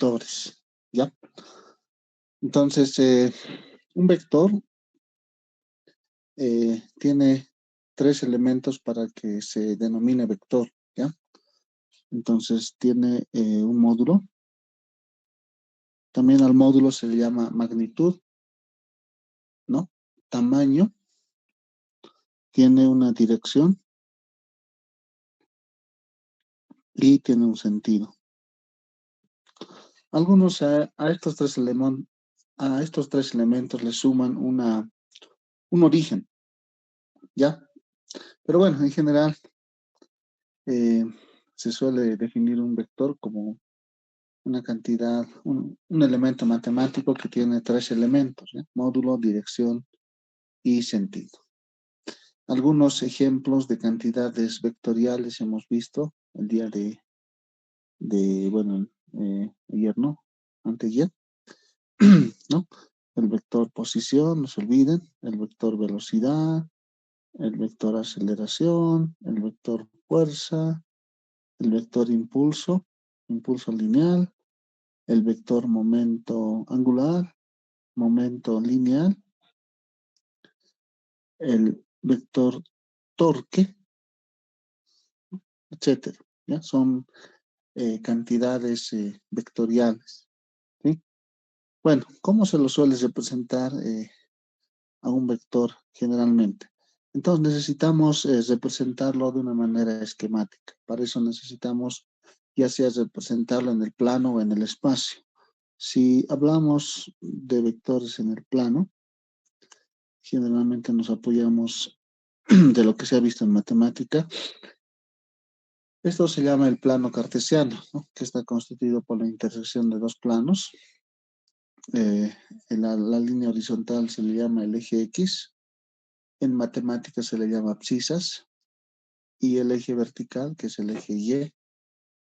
vectores, ¿ya? Entonces, un vector tiene 3 elementos para que se denomine vector, ¿ya? Entonces, tiene un módulo. También al módulo se le llama magnitud, ¿no? Tamaño. Tiene una dirección y tiene un sentido. Algunos a estos tres elementos le suman un origen, ¿ya? Pero bueno, en general eh, se suele definir un vector como una cantidad, un elemento matemático que tiene 3 elementos, ¿ya? Módulo, dirección y sentido. Algunos ejemplos de cantidades vectoriales hemos visto el día bueno, ayer, ¿no? Anteayer, ¿no? El vector posición, no se olviden, el vector velocidad, el vector aceleración, el vector fuerza, el vector impulso, impulso lineal, el vector momento angular, momento lineal, el vector torque, etcétera. ¿Ya? Son cantidades vectoriales. ¿Sí? Bueno, ¿cómo se lo suele representar a un vector generalmente? Entonces necesitamos representarlo de una manera esquemática. Para eso necesitamos ya sea representarlo en el plano o en el espacio. Si hablamos de vectores en el plano, generalmente nos apoyamos de lo que se ha visto en matemática. Esto se llama el plano cartesiano, ¿no? Que está constituido por la intersección de dos planos. En la línea horizontal se le llama el eje X, en matemáticas se le llama abscisas, y el eje vertical, que es el eje Y,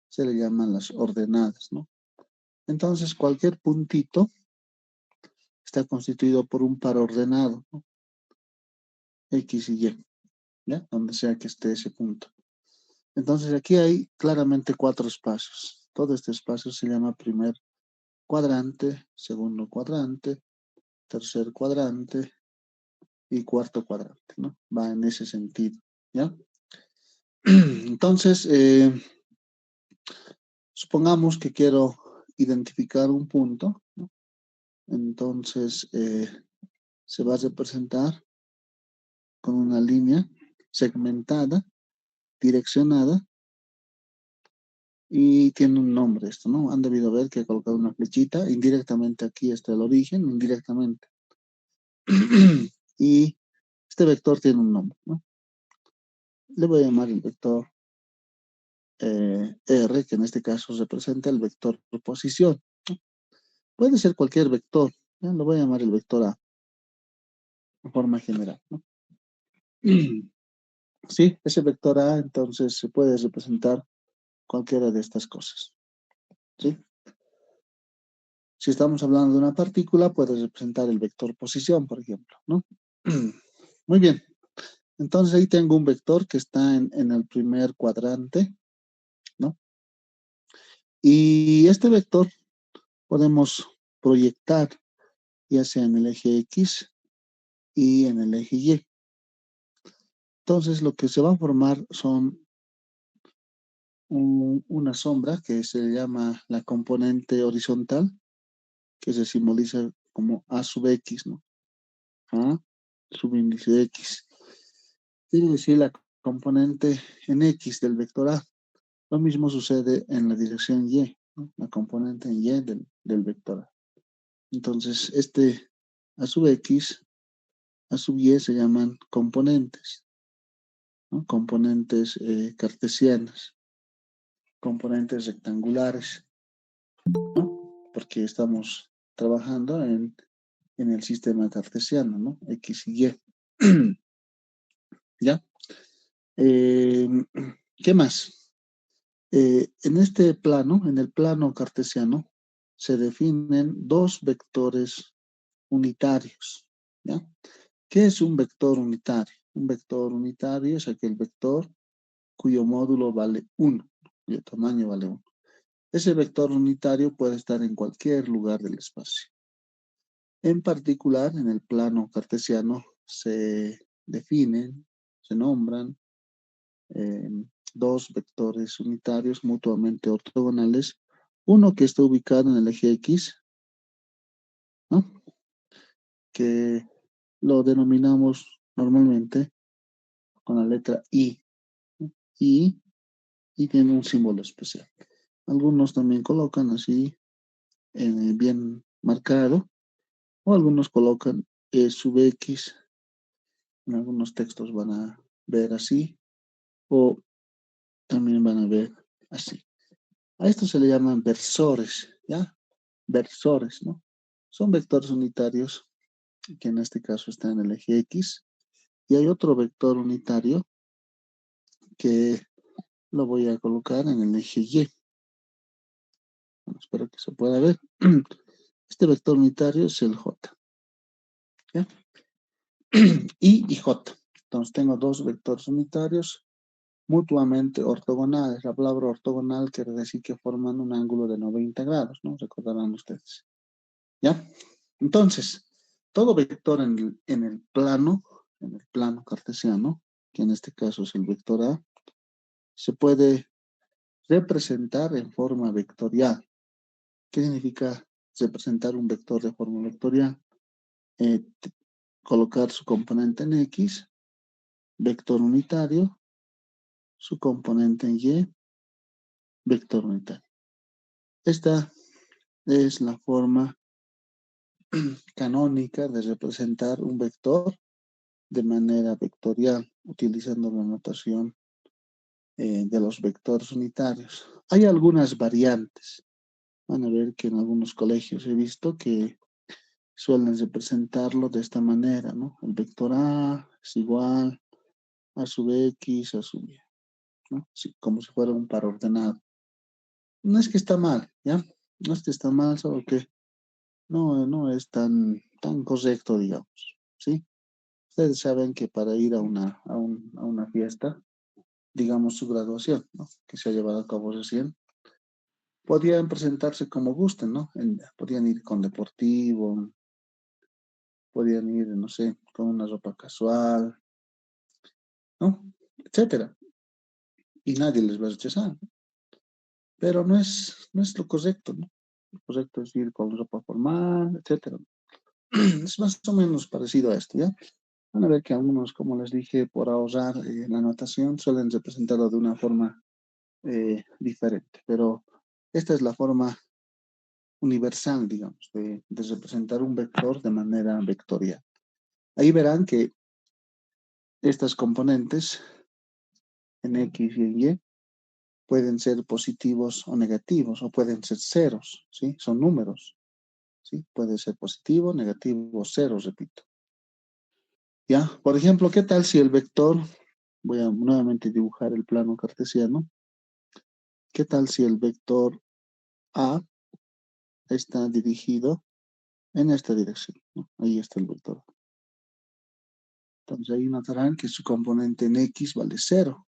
se le llaman las ordenadas, ¿no? Entonces, cualquier puntito está constituido por un par ordenado, ¿no? X y Y, ¿ya? Donde sea que esté ese punto. Entonces, aquí hay claramente 4 espacios. Todo este espacio se llama primer cuadrante, segundo cuadrante, tercer cuadrante y cuarto cuadrante, ¿no? Va en ese sentido, ¿ya? Entonces, supongamos que quiero identificar un punto, ¿no? Entonces, se va a representar con una línea segmentada, direccionada, y tiene un nombre esto, ¿no? Han debido ver que he colocado una flechita, indirectamente aquí está el origen, indirectamente. Y este vector tiene un nombre, ¿no? Le voy a llamar el vector R, que en este caso representa el vector de posición, ¿no? Puede ser cualquier vector, ¿ya? Lo voy a llamar el vector A, de forma general, ¿no? Sí, ese vector A, entonces, se puede representar cualquiera de estas cosas, ¿sí? Si estamos hablando de una partícula, puede representar el vector posición, por ejemplo, ¿no? Muy bien. Entonces, ahí tengo un vector que está en el primer cuadrante, ¿no? Y este vector podemos proyectar ya sea en el eje X y en el eje Y. Entonces, lo que se va a formar son una sombra que se llama la componente horizontal, que se simboliza como A sub X, ¿no? A subíndice X. Quiere decir la componente en X del vector A. Lo mismo sucede en la dirección Y, ¿no? La componente en Y del vector A. Entonces, A sub X, A sub Y se llaman componentes, ¿no? Componentes cartesianas, componentes rectangulares, ¿no? Porque estamos trabajando en el sistema cartesiano, ¿no? X y Y. ¿Ya? ¿Qué más? En este plano, en el plano cartesiano, se definen dos vectores unitarios, ¿ya? ¿Qué es un vector unitario? Un vector unitario es aquel vector cuyo módulo vale 1, cuyo tamaño vale 1. Ese vector unitario puede estar en cualquier lugar del espacio. En particular, en el plano cartesiano se definen, se nombran eh, dos vectores unitarios mutuamente ortogonales, uno que está ubicado en el eje X, ¿no? Que lo denominamos normalmente con la letra I, ¿no? Y tiene un símbolo especial. Algunos también colocan así, bien marcado, o algunos colocan E sub X, en algunos textos van a ver así, o también van a ver así. A esto se le llaman versores, ¿ya? Versores, ¿no? Son vectores unitarios que en este caso está en el eje X, y hay otro vector unitario que lo voy a colocar en el eje Y. Bueno, espero que se pueda ver. Este vector unitario es el J, ¿ya? Y J. Entonces tengo dos vectores unitarios mutuamente ortogonales. La palabra ortogonal quiere decir que forman un ángulo de 90 grados, ¿no? Recordarán ustedes. ¿Ya? Entonces, todo vector en el plano cartesiano, que en este caso es el vector A, se puede representar en forma vectorial. ¿Qué significa representar un vector de forma vectorial? Eh, Colocar su componente en X, vector unitario, su componente en Y, vector unitario. Esta es la forma canónica de representar un vector de manera vectorial, utilizando la notación de los vectores unitarios. Hay algunas variantes. Van a ver que en algunos colegios he visto que suelen representarlo de esta manera, ¿no? El vector A es igual a sub X a sub Y, ¿no? Sí, como si fuera un par ordenado. No es que está mal, ¿ya? No es que está mal, solo que no es tan correcto, digamos, ¿sí? Ustedes saben que para ir a una fiesta, digamos su graduación, ¿no? Que se ha llevado a cabo recién, podían presentarse como gusten, ¿no? Podían ir con deportivo, podían ir, no sé, con una ropa casual, ¿no? Etcétera. Y nadie les va a rechazar, ¿no? Pero no es lo correcto, ¿no? Lo correcto es ir con ropa formal, etcétera. Es más o menos parecido a esto, ¿ya? Van a ver que algunos, como les dije, por ahorrar la notación, suelen representarlo de una forma diferente, pero esta es la forma universal, digamos, de representar un vector de manera vectorial. Ahí verán que estas componentes en X y en Y pueden ser positivos o negativos, o pueden ser ceros, ¿sí? Son números, ¿sí? Puede ser positivo, negativo o cero, repito. ¿Ya? Por ejemplo, ¿qué tal si el vector, voy a nuevamente dibujar el plano cartesiano, ¿qué tal si el vector A está dirigido en esta dirección, ¿no? Ahí está el vector. Entonces ahí notarán que su componente en X vale cero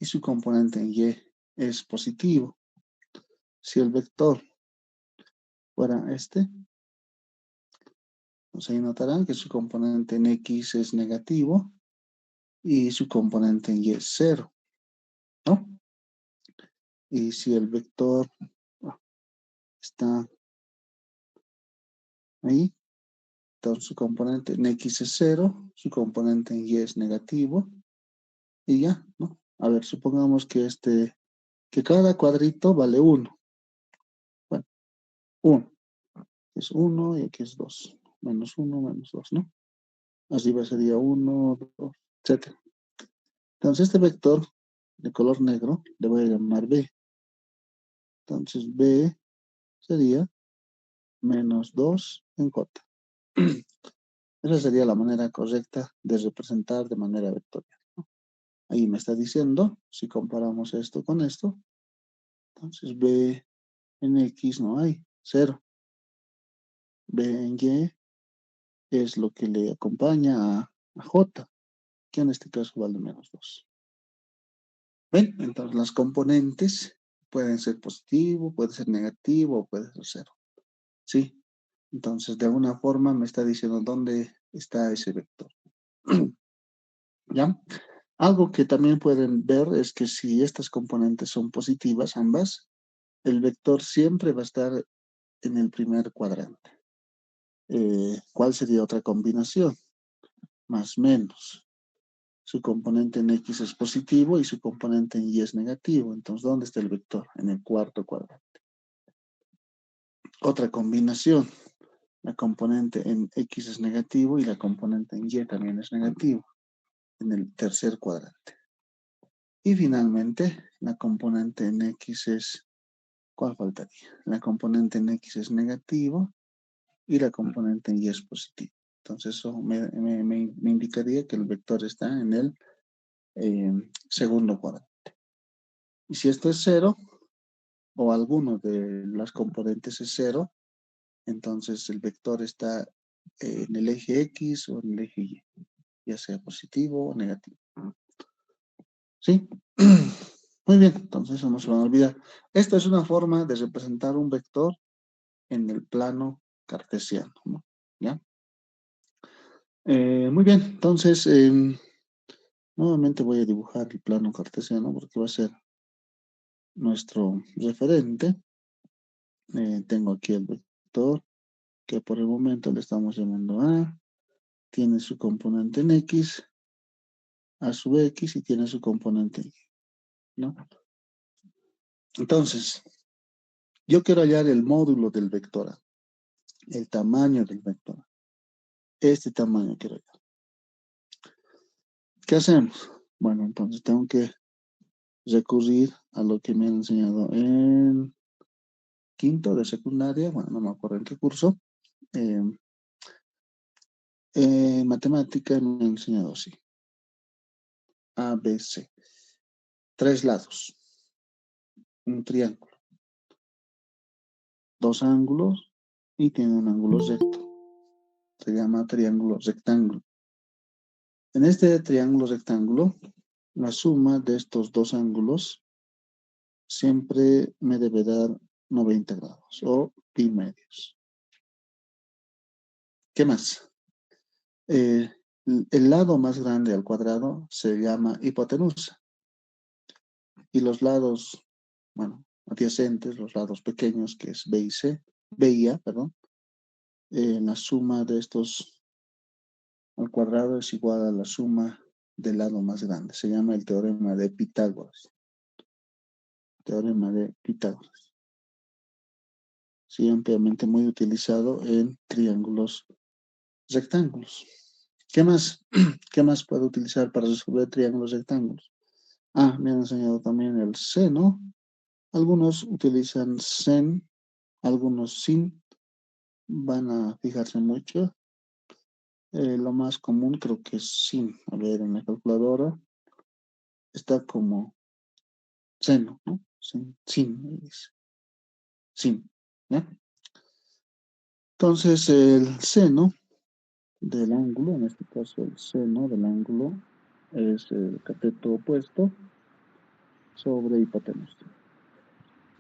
y su componente en Y es positivo. Si el vector fuera este, pues ahí notarán que su componente en X es negativo y su componente en Y es cero, ¿no? Y si el vector está ahí, entonces su componente en X es cero, su componente en Y es negativo y ya, ¿no? A ver, supongamos que cada cuadrito vale 1. Bueno, 1 es 1 y aquí es 2. Menos 1, menos 2, ¿no? Arriba sería 1, 2, etc. Entonces este vector de color negro le voy a llamar B. Entonces B sería menos 2 en J. Esa sería la manera correcta de representar de manera vectorial. Ahí me está diciendo, si comparamos esto con esto, entonces B en X no hay, 0. B en Y es lo que le acompaña a J, que en este caso vale menos 2. ¿Ven? Entonces las componentes pueden ser positivo, puede ser negativo o puede ser cero. ¿Sí? Entonces, de alguna forma me está diciendo dónde está ese vector. ¿Ya? Algo que también pueden ver es que si estas componentes son positivas, ambas, el vector siempre va a estar en el primer cuadrante. ¿Cuál sería otra combinación? Más menos. Su componente en X es positivo y su componente en Y es negativo. Entonces, ¿dónde está el vector? En el cuarto cuadrante. Otra combinación. La componente en X es negativo y la componente en Y también es negativo. En el tercer cuadrante. Y finalmente, la componente en X es... ¿Cuál faltaría? La componente en X es negativo y la componente en Y es positivo. Entonces, eso me indicaría que el vector está en el segundo cuadrante. Y si esto es cero, o alguno de las componentes es cero, entonces el vector está en el eje X o en el eje Y, ya sea positivo o negativo. ¿Sí? Muy bien, entonces eso no se van a olvidar. Esta es una forma de representar un vector en el plano cartesiano, ¿no? ¿Ya? Muy bien, entonces nuevamente voy a dibujar el plano cartesiano porque va a ser nuestro referente. Tengo aquí el vector que por el momento le estamos llamando A, tiene su componente en X, A sub X y tiene su componente en Y, ¿no? Entonces, yo quiero hallar el módulo del vector A, el tamaño del vector A. Este tamaño quiero hallar. ¿Qué hacemos? Bueno, entonces tengo que recurrir a lo que me han enseñado en quinto de secundaria, bueno, no me acuerdo en qué curso. Matemática me han enseñado así. A, B, C. Tres lados. Un triángulo. Dos ángulos y tiene un ángulo recto. Se llama triángulo rectángulo. En este triángulo rectángulo, la suma de estos dos ángulos siempre me debe dar 90 grados o pi medios. ¿Qué más? El lado más grande al cuadrado se llama hipotenusa. Y los lados, bueno, adyacentes, los lados pequeños, que es B y C, B y A, perdón, la suma de estos al cuadrado es igual a la suma del lado más grande. Se llama el teorema de Pitágoras. Teorema de Pitágoras. Sí, ampliamente muy utilizado en triángulos rectángulos. ¿Qué más? ¿Qué más puedo utilizar para resolver triángulos rectángulos? Ah, me han enseñado también el seno. Algunos utilizan sen, algunos sin. Van a fijarse mucho. Lo más común creo que es sin. A ver, en la calculadora está como seno, ¿no? Sin, ¿ya? Entonces, el seno del ángulo, en este caso el seno del ángulo, es el cateto opuesto sobre hipotenusa.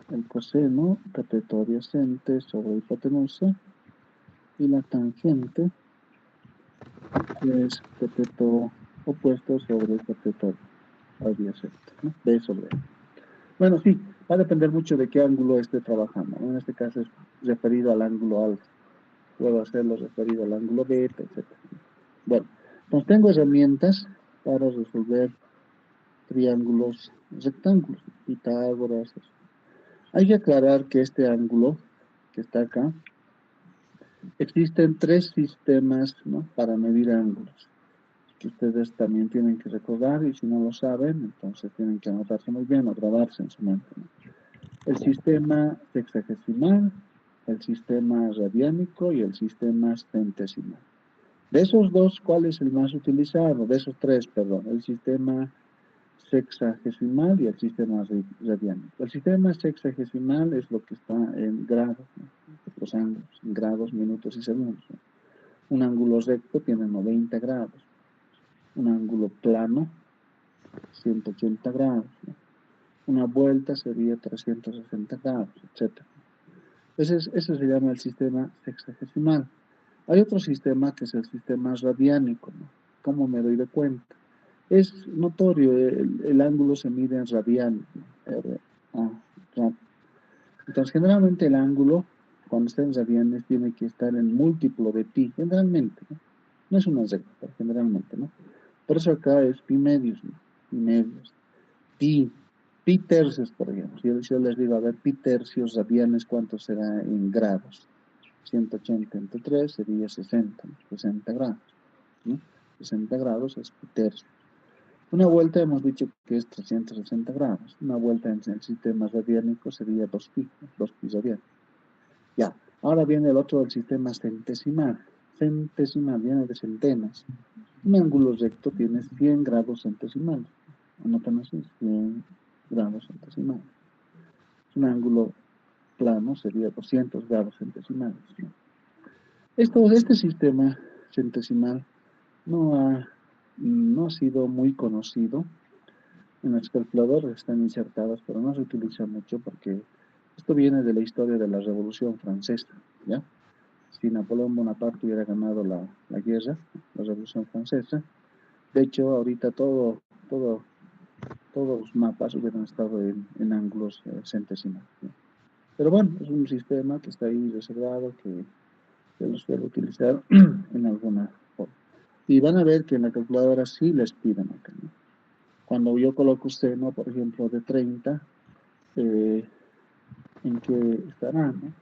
El coseno, cateto adyacente sobre hipotenusa. Y la tangente, que es cateto opuesto sobre cateto adyacente, ¿no? B sobre A. Bueno, sí, va a depender mucho de qué ángulo esté trabajando, ¿no? En este caso es referido al ángulo alfa. Puedo hacerlo referido al ángulo beta, etc. Bueno, pues tengo herramientas para resolver triángulos rectángulos, Pitágoras. Hay que aclarar que este ángulo que está acá, existen tres sistemas, ¿no?, para medir ángulos, que ustedes también tienen que recordar, y si no lo saben, entonces tienen que anotarse muy bien o grabarse en su mente, ¿no? El sistema sexagesimal, el sistema radiánico y el sistema centesimal. De esos dos, ¿cuál es el más utilizado? De esos tres, perdón, el sistema sexagesimal y el sistema radiánico. El sistema sexagesimal es lo que está en grados, ¿no?, los ángulos, en grados, minutos y segundos, ¿no? Un ángulo recto tiene 90 grados, un ángulo plano, 180 grados, ¿no? Una vuelta sería 360 grados, etc. Ese se llama el sistema sexagesimal. Hay otro sistema que es el sistema radiánico, ¿no? ¿Cómo me doy de cuenta? Es notorio, el ángulo se mide en radianes, ¿no? Entonces, generalmente el ángulo, cuando está en radianes, tiene que estar en múltiplo de pi, generalmente, ¿no? No es una regla, pero generalmente, ¿no? Por eso acá es pi medios, ¿no? Pi medios. Pi tercios, por ejemplo. Si yo les digo, a ver, pi tercios radianes, ¿cuánto será en grados? 180 entre 3 sería 60, ¿no? 60 grados, ¿no? 60 grados es pi tercios. Una vuelta hemos dicho que es 360 grados. Una vuelta en el sistema radiánico sería 2pi, 2pi radianes. Ya, ahora viene el otro del sistema centesimal. Centesimal viene de centenas. Un ángulo recto tiene 100 grados centesimales. Anotan así, 100 grados centesimales. Un ángulo plano sería 200 grados centesimales, ¿no? Este sistema centesimal no ha sido muy conocido. En los calculadores están insertados, pero no se utiliza mucho porque esto viene de la historia de la Revolución Francesa, ¿ya? Si Napoleón Bonaparte hubiera ganado la guerra, la Revolución Francesa, de hecho, ahorita todos los mapas hubieran estado en ángulos centesimales, ¿no? Pero bueno, es un sistema que está ahí reservado, que se lo suele utilizar en alguna forma. Y van a ver que en la calculadora sí les piden acá, ¿no? Cuando yo coloco seno, por ejemplo, de 30, ¿en qué estará, no?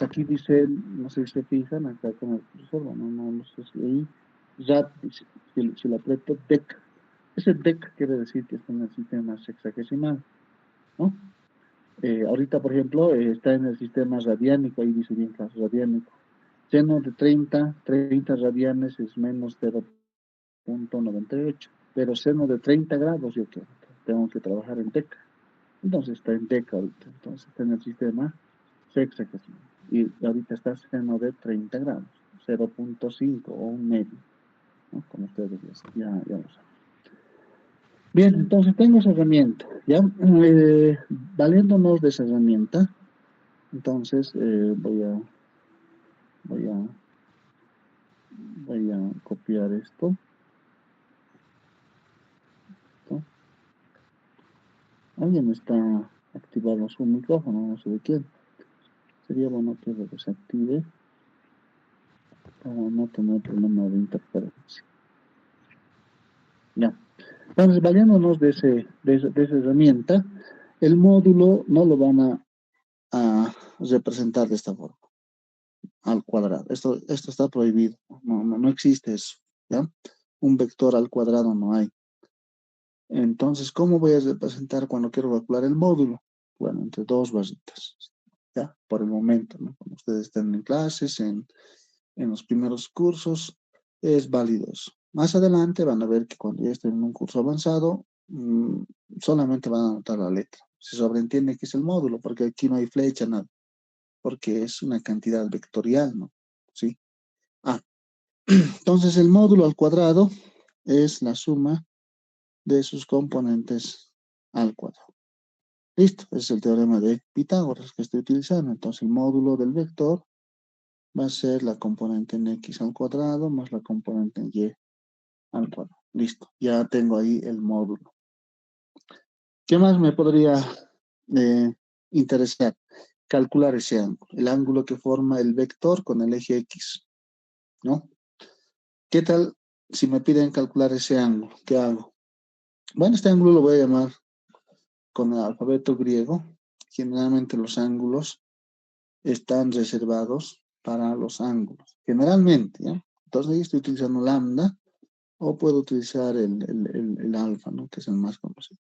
Aquí dice, no sé si se fijan, acá con el cursor, bueno, no sé si ahí, RAT dice, si lo aprieto, DEC. Ese DEC quiere decir que está en el sistema sexagesimal, ¿no? Ahorita, por ejemplo, está en el sistema radiánico, ahí dice bien claro, radiánico. Seno de 30 radianes es menos 0,98, pero seno de 30 grados yo tengo que trabajar en DEC. Entonces está en DEC ahorita, entonces está en el sistema sexagesimal. Y ahorita está seno de 30 grados, 0,5 o un medio, ¿no? Como ustedes ya lo saben. Bien, entonces tengo esa herramienta, ¿ya? Valiéndonos de esa herramienta, entonces voy a copiar esto, ¿no? Alguien está activando su micrófono, no sé de quién. Sería bueno que lo desactive para no tener problema de interferencia. Ya. Entonces, valiéndonos de esa herramienta, el módulo no lo van a representar de esta forma, al cuadrado. Esto está prohibido, no existe eso, ¿ya? Un vector al cuadrado no hay. Entonces, ¿cómo voy a representar cuando quiero calcular el módulo? Bueno, entre dos barritas, ¿ya? Por el momento, ¿no? Cuando ustedes estén en clases, en los primeros cursos, es válido eso. Más adelante van a ver que cuando ya estén en un curso avanzado, solamente van a anotar la letra. Se sobreentiende que es el módulo, porque aquí no hay flecha, nada, porque es una cantidad vectorial, ¿no? ¿Sí? Entonces el módulo al cuadrado es la suma de sus componentes al cuadrado. Listo, ese es el teorema de Pitágoras que estoy utilizando. Entonces el módulo del vector va a ser la componente en x al cuadrado más la componente en y al cuadrado. Listo, ya tengo ahí el módulo. ¿Qué más me podría interesar? Calcular ese ángulo, el ángulo que forma el vector con el eje x, ¿no? ¿Qué tal si me piden calcular ese ángulo? ¿Qué hago? Bueno, este ángulo lo voy a llamar con el alfabeto griego. Generalmente los ángulos están reservados para los ángulos. Generalmente, ¿ya? Entonces ahí estoy utilizando lambda o puedo utilizar el alfa, ¿no? Que es el más conocido.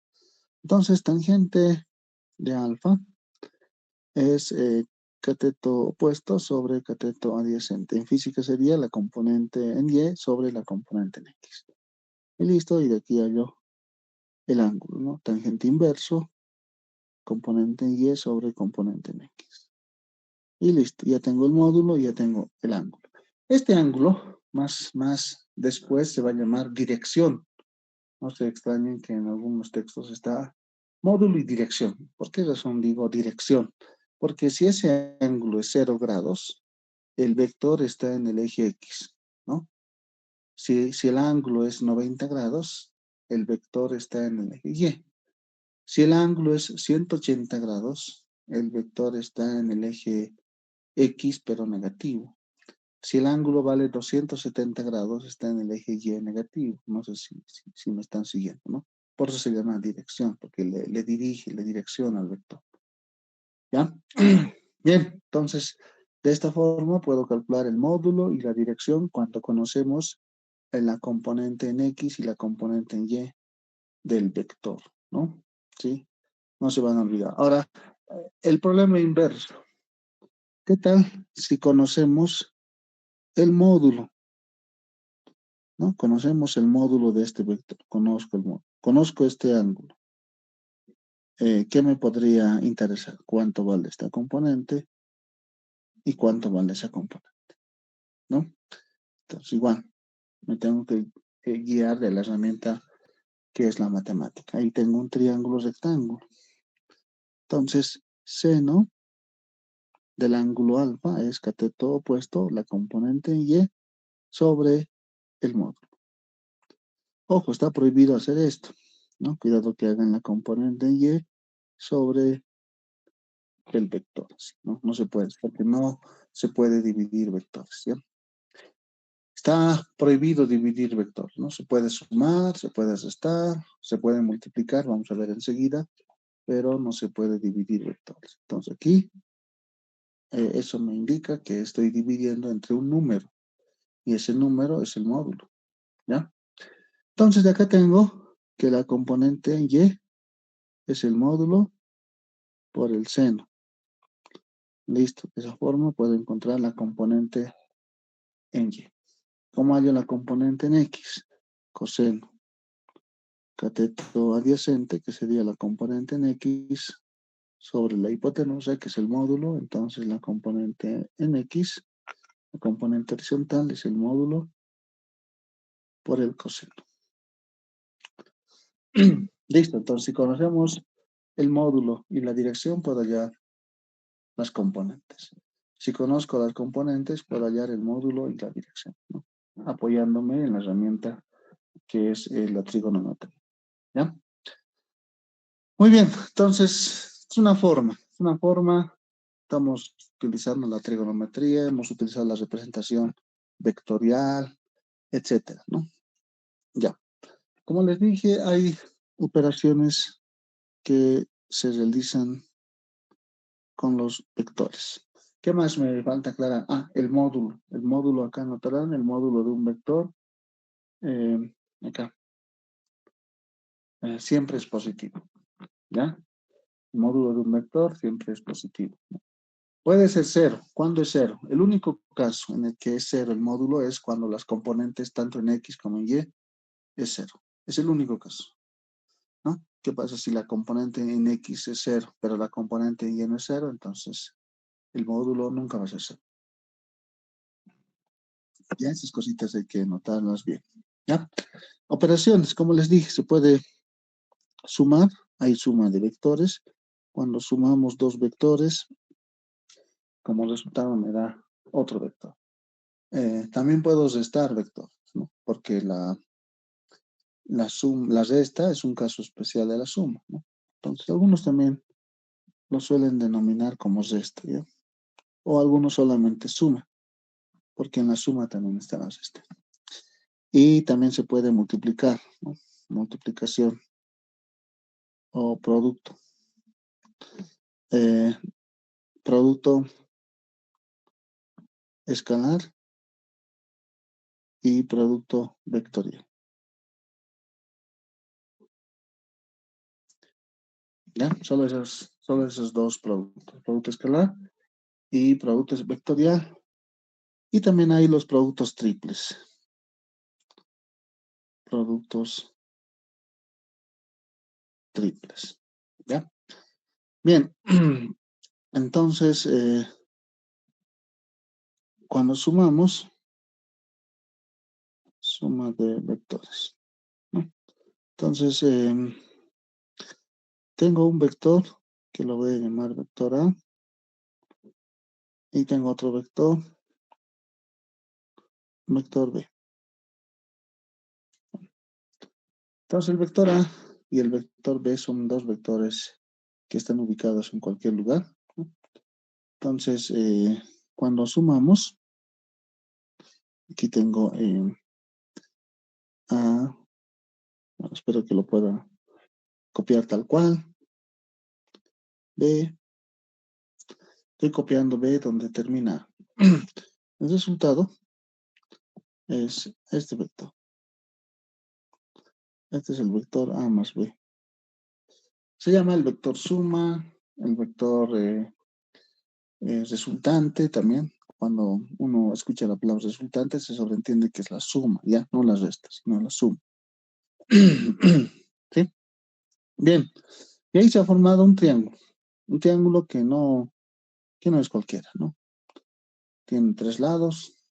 Entonces, tangente de alfa es cateto opuesto sobre cateto adyacente. En física sería la componente en y sobre la componente en x. Y listo, y de aquí hallo el ángulo, ¿no? Tangente inverso, componente en y sobre componente en x. Y listo, ya tengo el módulo y ya tengo el ángulo. Este ángulo, más después, se va a llamar dirección. No se extrañen que en algunos textos está módulo y dirección. ¿Por qué razón digo dirección? Porque si ese ángulo es 0 grados, el vector está en el eje X, ¿no? Si el ángulo es 90 grados, el vector está en el eje Y. Si el ángulo es 180 grados, el vector está en el eje X, pero negativo. Si el ángulo vale 270 grados, está en el eje Y negativo. No sé si me están siguiendo, ¿no? Por eso se llama dirección, porque le dirige, le direcciona al vector. ¿Ya? Bien, entonces, de esta forma puedo calcular el módulo y la dirección cuando conocemos la componente en X y la componente en Y del vector, ¿no? ¿Sí? No se van a olvidar. Ahora, el problema inverso. ¿Qué tal si conocemos el módulo? ¿No? Conocemos el módulo de este vector. Conozco el módulo. Conozco este ángulo. ¿Qué me podría interesar? ¿Cuánto vale esta componente? ¿Y cuánto vale esa componente? ¿No? Entonces, igual, me tengo que guiar de la herramienta que es la matemática. Ahí tengo un triángulo rectángulo. Entonces, seno del ángulo alfa es cateto opuesto, la componente Y, sobre el módulo. Ojo, está prohibido hacer esto, ¿no? Cuidado que hagan la componente Y sobre el vector, ¿no? No se puede, porque no se puede dividir vectores, ¿ya? Está prohibido dividir vectores, ¿no? Se puede sumar, se puede restar, se puede multiplicar, vamos a ver enseguida, pero no se puede dividir vectores. Entonces aquí, eso me indica que estoy dividiendo entre un número, y ese número es el módulo, ¿ya? Entonces de acá tengo que la componente en Y es el módulo por el seno. Listo, de esa forma puedo encontrar la componente en Y. ¿Cómo hallo la componente en X? Coseno. Cateto adyacente, que sería la componente en X, sobre la hipotenusa, que es el módulo. Entonces la componente en X, la componente horizontal, es el módulo por el coseno. Listo, entonces si conocemos el módulo y la dirección, puedo hallar las componentes. Si conozco las componentes, puedo hallar el módulo y la dirección, ¿no? Apoyándome en la herramienta que es la trigonometría, ¿ya? Muy bien, entonces es una forma, estamos utilizando la trigonometría, hemos utilizado la representación vectorial, etcétera, ¿no? Ya, como les dije, hay operaciones que se realizan con los vectores. ¿Qué más me falta aclarar? Ah, el módulo acá notarán, el módulo de un vector, eh, acá, siempre es positivo, ¿ya? El módulo de un vector siempre es positivo. Puede ser cero. ¿Cuándo es cero? El único caso en el que es cero el módulo es cuando las componentes, tanto en X como en Y, es cero. Es el único caso, ¿no? ¿Qué pasa si la componente en X es cero, pero la componente en Y no es cero? Entonces, el módulo nunca va a ser cero. Ya esas cositas hay que notarlas bien, ¿ya? Operaciones, como les dije, se puede sumar. Hay suma de vectores. Cuando sumamos dos vectores, como resultado me da otro vector. También puedo restar vectores, ¿no? Porque la resta es un caso especial de la suma, ¿no? Entonces, algunos también lo suelen denominar como resta, ¿ya? O algunos solamente suma, porque en la suma también está la resta. Y también se puede multiplicar, ¿no? Multiplicación o producto. Eh, producto escalar y producto vectorial, ¿ya? Solo esos dos productos, producto escalar y producto vectorial. Y también hay los productos triples, productos triples, ¿ya? Bien, entonces, cuando sumamos, suma de vectores, ¿no? Entonces, Tengo un vector que lo voy a llamar vector A. Y tengo otro vector, vector B. Entonces el vector A y el vector B son dos vectores que están ubicados en cualquier lugar, ¿no? Entonces, cuando sumamos, aquí tengo A, bueno, espero que lo pueda copiar tal cual, B, estoy copiando B donde termina. El resultado es este vector. Este es el vector A más B. Se llama el vector suma, el vector resultante también. Cuando uno escucha la palabra resultante, se sobreentiende que es la suma, ya, no las restas, sino la suma. ¿Sí? Bien, y ahí se ha formado un triángulo que no es cualquiera, ¿no? Tiene tres lados,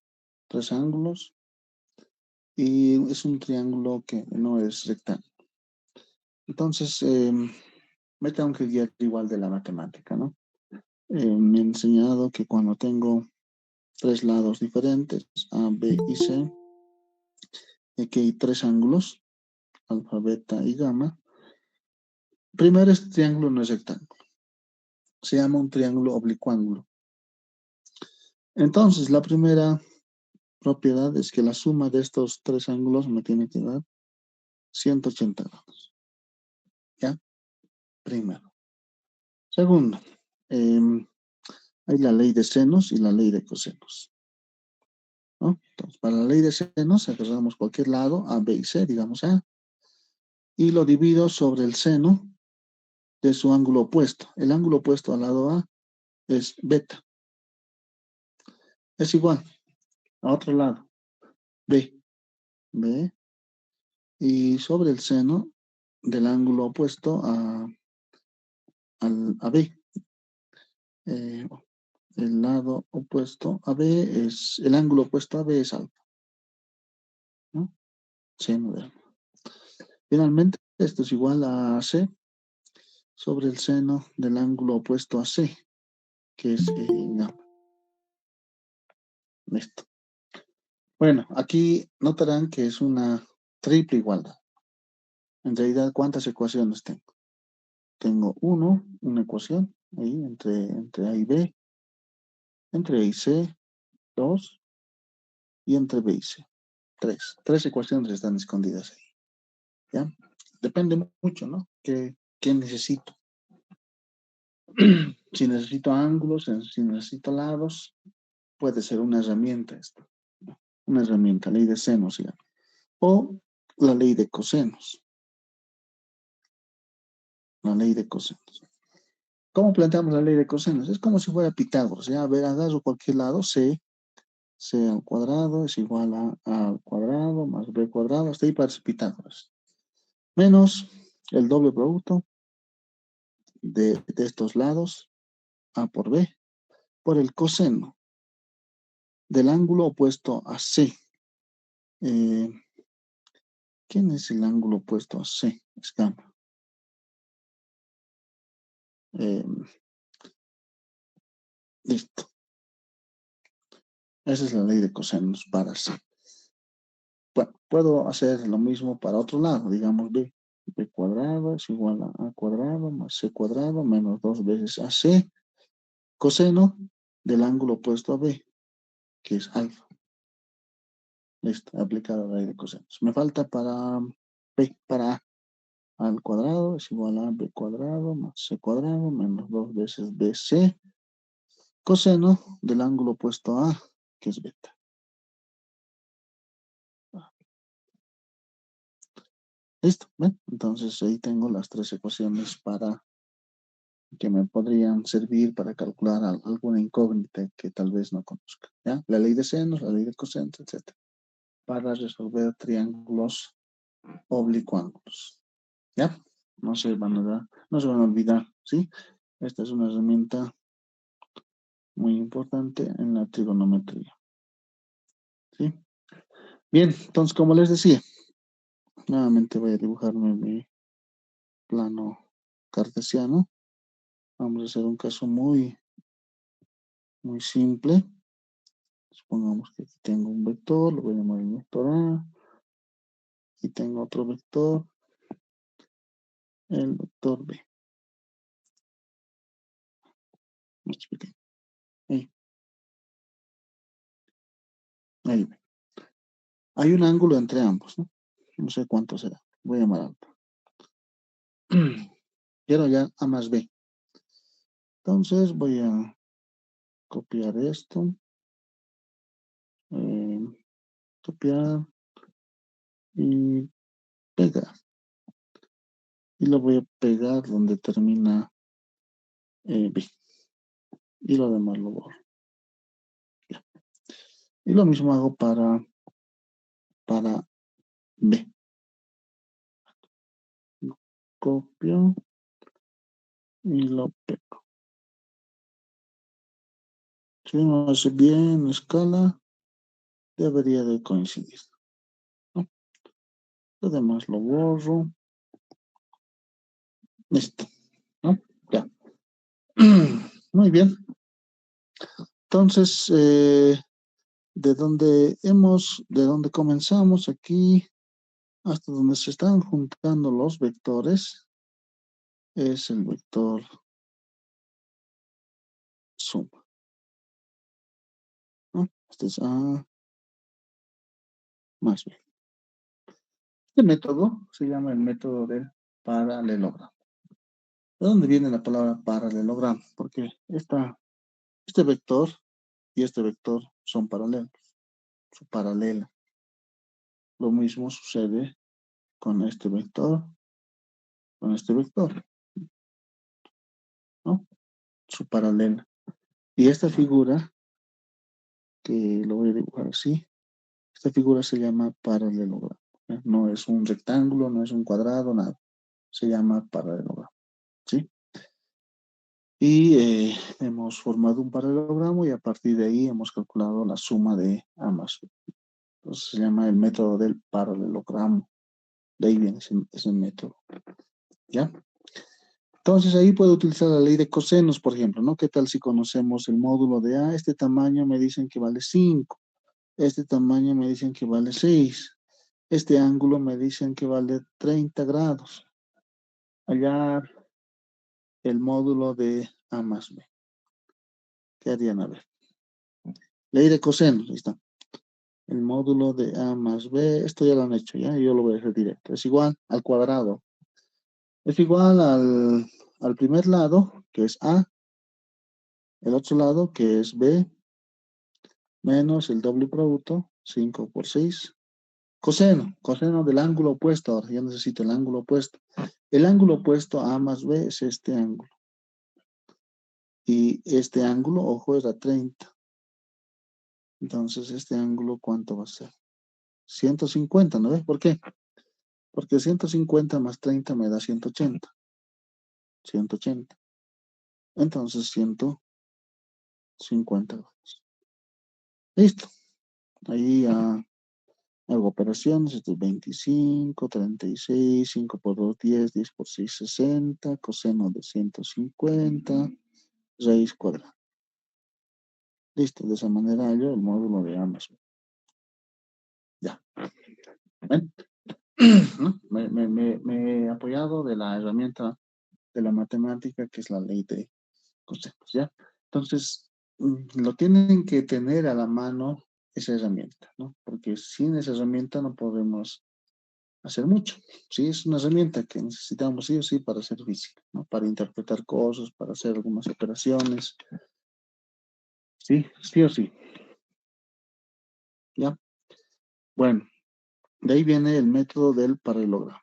tres ángulos, y es un triángulo que no es rectángulo. Entonces, me tengo que guiar igual de la matemática, ¿no? Me han enseñado que cuando tengo tres lados diferentes, A, B y C, aquí hay tres ángulos, alfa, beta y gamma. Primero, este triángulo no es rectángulo, se llama un triángulo oblicuángulo. Entonces, la primera propiedad es que la suma de estos tres ángulos me tiene que dar 180 grados. ¿Ya? Primero. Segundo, hay la ley de senos y la ley de cosenos, ¿no? Entonces, para la ley de senos, agarramos cualquier lado, A, B y C, digamos A, y lo divido sobre el seno de su ángulo opuesto. El ángulo opuesto al lado A es beta. Es igual a otro lado, B. B. Y sobre el seno del ángulo opuesto a B. Eh, el lado opuesto a B es, el ángulo opuesto a B es alfa, ¿no? Seno de alfa. Finalmente, esto es igual a C sobre el seno del ángulo opuesto a C, que es gamma. Listo. Bueno, aquí notarán que es una triple igualdad. En realidad, ¿cuántas ecuaciones tengo? Tengo una ecuación, ahí, entre A y B, entre A y C, dos, y entre B y C, tres. Tres ecuaciones están escondidas ahí, ¿ya? Depende mucho, ¿no? ¿Qué necesito? Si necesito ángulos, si necesito lados, puede ser una herramienta esto. Una herramienta, ley de senos, ¿ya? O la ley de cosenos. La ley de cosenos. ¿Cómo planteamos la ley de cosenos? Es como si fuera Pitágoras, ¿ya? A ver, agarro cualquier lado, C al cuadrado es igual a al cuadrado más B cuadrado, hasta ahí parece Pitágoras. Menos el doble producto de estos lados, A por B, por el coseno del ángulo opuesto a C. Eh, ¿Quién es el ángulo opuesto a C? Es gamma. Eh, Listo. Esa es la ley de cosenos para C. Bueno, puedo hacer lo mismo para otro lado, digamos B. B cuadrado es igual a cuadrado más C cuadrado menos dos veces AC, coseno del ángulo opuesto a B, que es alfa. Listo, he aplicado la ley de cosenos. Me falta para B, para A. Al cuadrado es igual a B cuadrado más C cuadrado menos dos veces BC, coseno del ángulo opuesto a A, que es beta. Listo, ¿ven? Entonces ahí tengo las tres ecuaciones para que me podrían servir para calcular alguna incógnita que tal vez no conozca, ¿ya? La ley de senos, la ley de cosenos, etc. Para resolver triángulos oblicuángulos, ¿ya? No se van a olvidar, ¿sí? Esta es una herramienta muy importante en la trigonometría, ¿sí? Bien, entonces, como les decía, nuevamente voy a dibujarme mi plano cartesiano. Vamos a hacer un caso muy simple. Supongamos que aquí tengo un vector, lo voy a llamar el vector A. Y tengo otro vector, el vector B. Más pequeño. Ahí ve. Hay un ángulo entre ambos, ¿no? No sé cuánto será. Voy a llamar alto. Quiero ya A más B. Entonces voy a copiar esto. eh, Copiar y pegar. Y lo voy a pegar donde termina B. Y lo demás lo borro. Ya. Y lo mismo hago para B. Lo copio y lo pego. Si uno hace bien escala, debería de coincidir, ¿no? Lo demás lo borro. Listo, ¿no? Ya. Muy bien. Entonces, de dónde comenzamos aquí hasta donde se están juntando los vectores, es el vector suma, ¿no? Este es A más B. Este método se llama el método del paralelogramo. ¿De dónde viene la palabra paralelogramo? Porque este vector y este vector son paralelos, su paralela. Lo mismo sucede con este vector, ¿no? Su paralela. Y esta figura, que lo voy a dibujar así, esta figura se llama paralelogramo. No es un rectángulo, no es un cuadrado, nada. Se llama paralelogramo, ¿sí? Y hemos formado un paralelogramo y a partir de ahí hemos calculado la suma de ambas. Entonces se llama el método del paralelogramo. De ahí viene ese método, ¿ya? Entonces ahí puedo utilizar la ley de cosenos, por ejemplo, ¿no? ¿Qué tal si conocemos el módulo de A? Este tamaño me dicen que vale 5. Este tamaño me dicen que vale 6. Este ángulo me dicen que vale 30 grados. Hallar el módulo de A más B. ¿Qué harían? A ver. Ley de cosenos, ahí está. El módulo de A más B, esto ya lo han hecho, ¿ya? Yo lo voy a hacer directo. Es igual al cuadrado. Es igual al primer lado, que es A, el otro lado, que es B, menos el doble producto, 5 por 6. Coseno del ángulo opuesto. Ahora ya necesito el ángulo opuesto. El ángulo opuesto a A más B es este ángulo. Y este ángulo, ojo, era 30. Entonces, este ángulo, ¿cuánto va a ser? 150, ¿no ves? ¿Por qué? Porque 150 más 30 me da 180. 180. Entonces, 150 grados. Listo. Ahí ya hago operaciones. Esto es 25, 36, 5 por 2, 10, 10 por 6, 60. Coseno de 150. Raíz cuadrada. Listo. De esa manera hallo el módulo de ambas. Ya. ¿Ven? ¿No? Me he apoyado de la herramienta de la matemática, que es la ley de cosenos, ¿ya? Entonces, lo tienen que tener a la mano esa herramienta, ¿no? Porque sin esa herramienta no podemos hacer mucho, ¿sí? Es una herramienta que necesitamos sí o sí para hacer física, ¿no? Para interpretar cosas, para hacer algunas operaciones, ¿sí? Sí o sí, ¿ya? Bueno, de ahí viene el método del paralelogramo,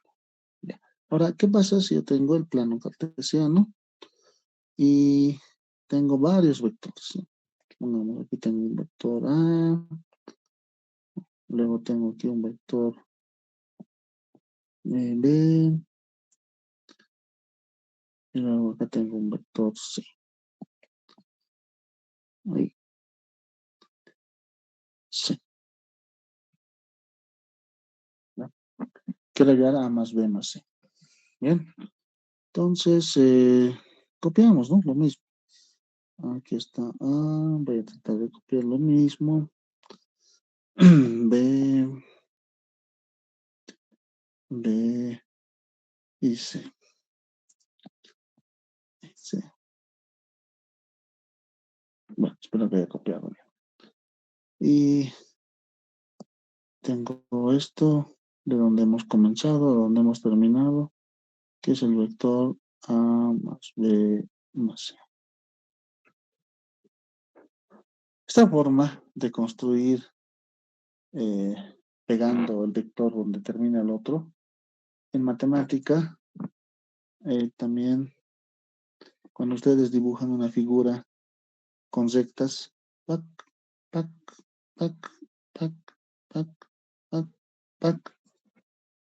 ¿ya? Ahora, ¿qué pasa si yo tengo el plano cartesiano y tengo varios vectores, ¿no? Pongamos, aquí tengo un vector A, luego tengo aquí un vector B, y luego acá tengo un vector C. Ahí, C. ¿Ya? Quiero hallar A más B más C. Bien. Entonces, copiamos, ¿no? Lo mismo. Aquí está A, voy a tratar de copiar lo mismo. B, B y C. C. Bueno, espero que haya copiado bien. Y tengo esto de donde hemos comenzado, de donde hemos terminado, que es el vector A más B más C. Esta forma de construir pegando el vector donde termina el otro, en matemática también cuando ustedes dibujan una figura con rectas, pac, pac, pac, pac, pac, pac, pac,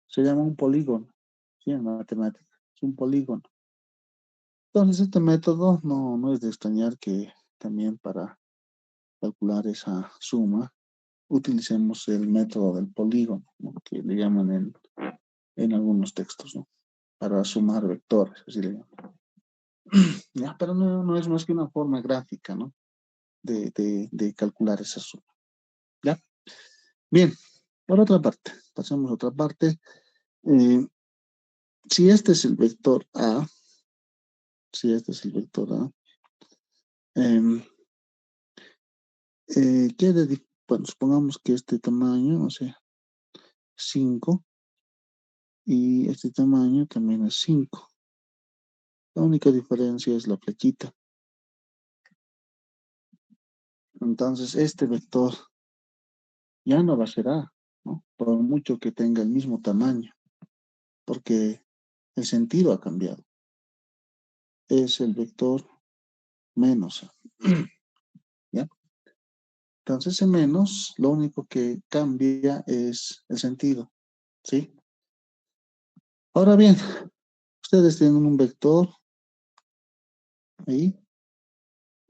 se llama un polígono, ¿sí? En matemática, es un polígono. Entonces, este método no es de extrañar que también para calcular esa suma utilicemos el método del polígono, ¿no? Que le llaman en algunos textos, ¿no? Para sumar vectores, así le llaman. Ya, pero no es más que una forma gráfica, ¿no? De calcular esa suma. ¿Ya? Bien, por otra parte, pasamos a otra parte. Eh, si este es el vector A, si este es el vector A, eh, bueno, supongamos que este tamaño, o sea, 5, y este tamaño también es 5. La única diferencia es la flechita. Entonces, este vector ya no va a ser A, ¿no? Por mucho que tenga el mismo tamaño, porque el sentido ha cambiado. Es el vector menos A. ¿Ya? Entonces, ese menos, lo único que cambia es el sentido, ¿sí? Ahora bien, ustedes tienen un vector ahí,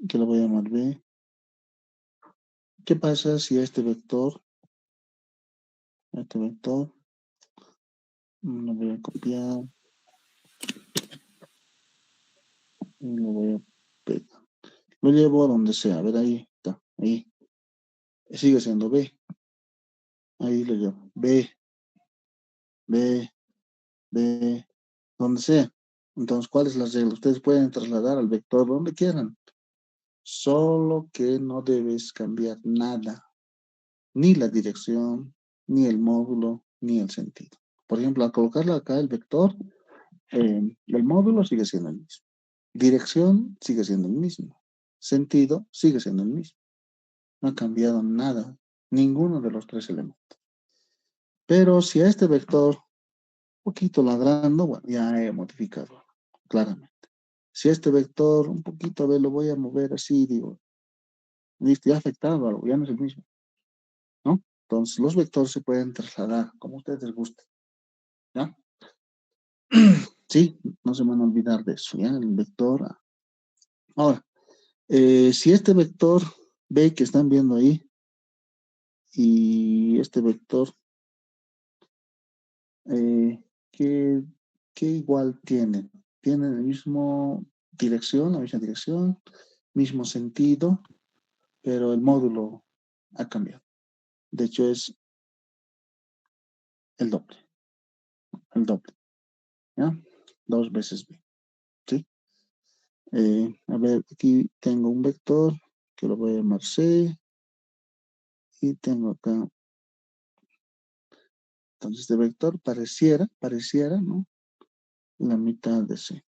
que lo voy a llamar B. ¿Qué pasa si este vector, lo voy a copiar y lo voy a pegar? Lo llevo a donde sea, a ver, ahí está, ahí. Sigue siendo B. Ahí lo llevo. B, B, B, donde sea. Entonces, ¿cuál es la regla? Ustedes pueden trasladar al vector donde quieran, solo que no debes cambiar nada, ni la dirección, ni el módulo, ni el sentido. Por ejemplo, al colocarlo acá el vector, el módulo sigue siendo el mismo. Dirección sigue siendo el mismo. Sentido sigue siendo el mismo. No ha cambiado nada, ninguno de los tres elementos. Pero si a este vector, un poquito ladrando, bueno, ya he modificado claramente. Si este vector, un poquito, a ver, lo voy a mover así, digo, listo, ya ha afectado algo, ya no es el mismo, ¿no? Entonces, los vectores se pueden trasladar como ustedes les guste, ¿ya? Sí, no se van a olvidar de eso, ¿ya? El vector A. Ahora, si este vector B que están viendo ahí y este vector, eh, ¿qué, qué igual tienen? Tienen el mismo dirección, la misma dirección, mismo sentido, pero el módulo ha cambiado. De hecho, es el doble, el doble, ¿ya? 2 veces B, ¿sí? A ver, aquí tengo un vector que lo voy a llamar C y tengo acá, entonces este vector pareciera, ¿no? La mitad de C,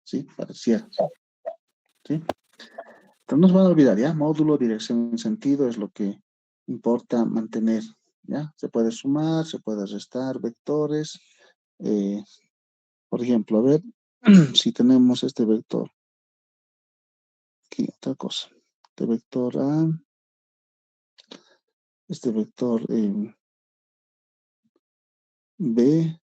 ¿sí? Pareciera, ¿sí? Entonces no se van a olvidar, ¿ya? Módulo, dirección, sentido es lo que importa mantener, ¿ya? Se puede sumar, se puede restar vectores. eh, por ejemplo, a ver, si tenemos este vector, aquí otra cosa, este vector A, este vector B,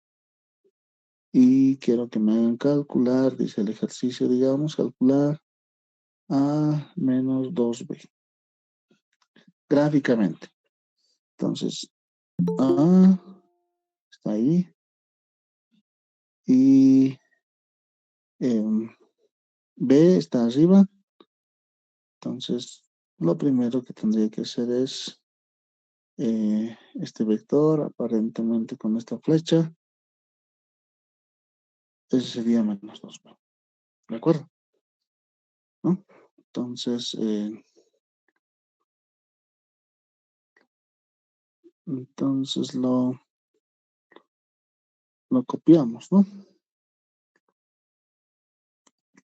y quiero que me hagan calcular, dice el ejercicio, digamos, calcular A menos 2B, gráficamente. Entonces, A está ahí, y B está arriba. Entonces, lo primero que tendría que hacer es este vector, aparentemente con esta flecha, ese sería menos 2B. ¿De acuerdo? ¿No? Entonces, lo copiamos, ¿no?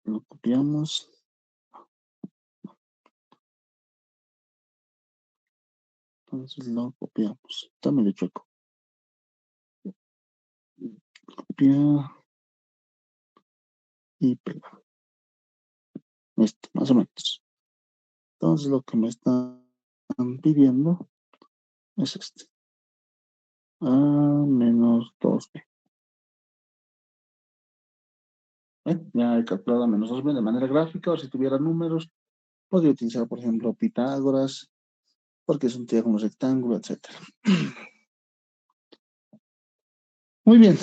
Lo copiamos. Entonces lo copiamos. Está medio chueco. Copiar y pegar. Esto, más o menos. Entonces lo que me están pidiendo es este. A menos 2B. Ya he calculado a menos 2B de manera gráfica, o si tuviera números, podría utilizar, por ejemplo, Pitágoras, porque es un triángulo rectángulo, etcétera. Muy bien,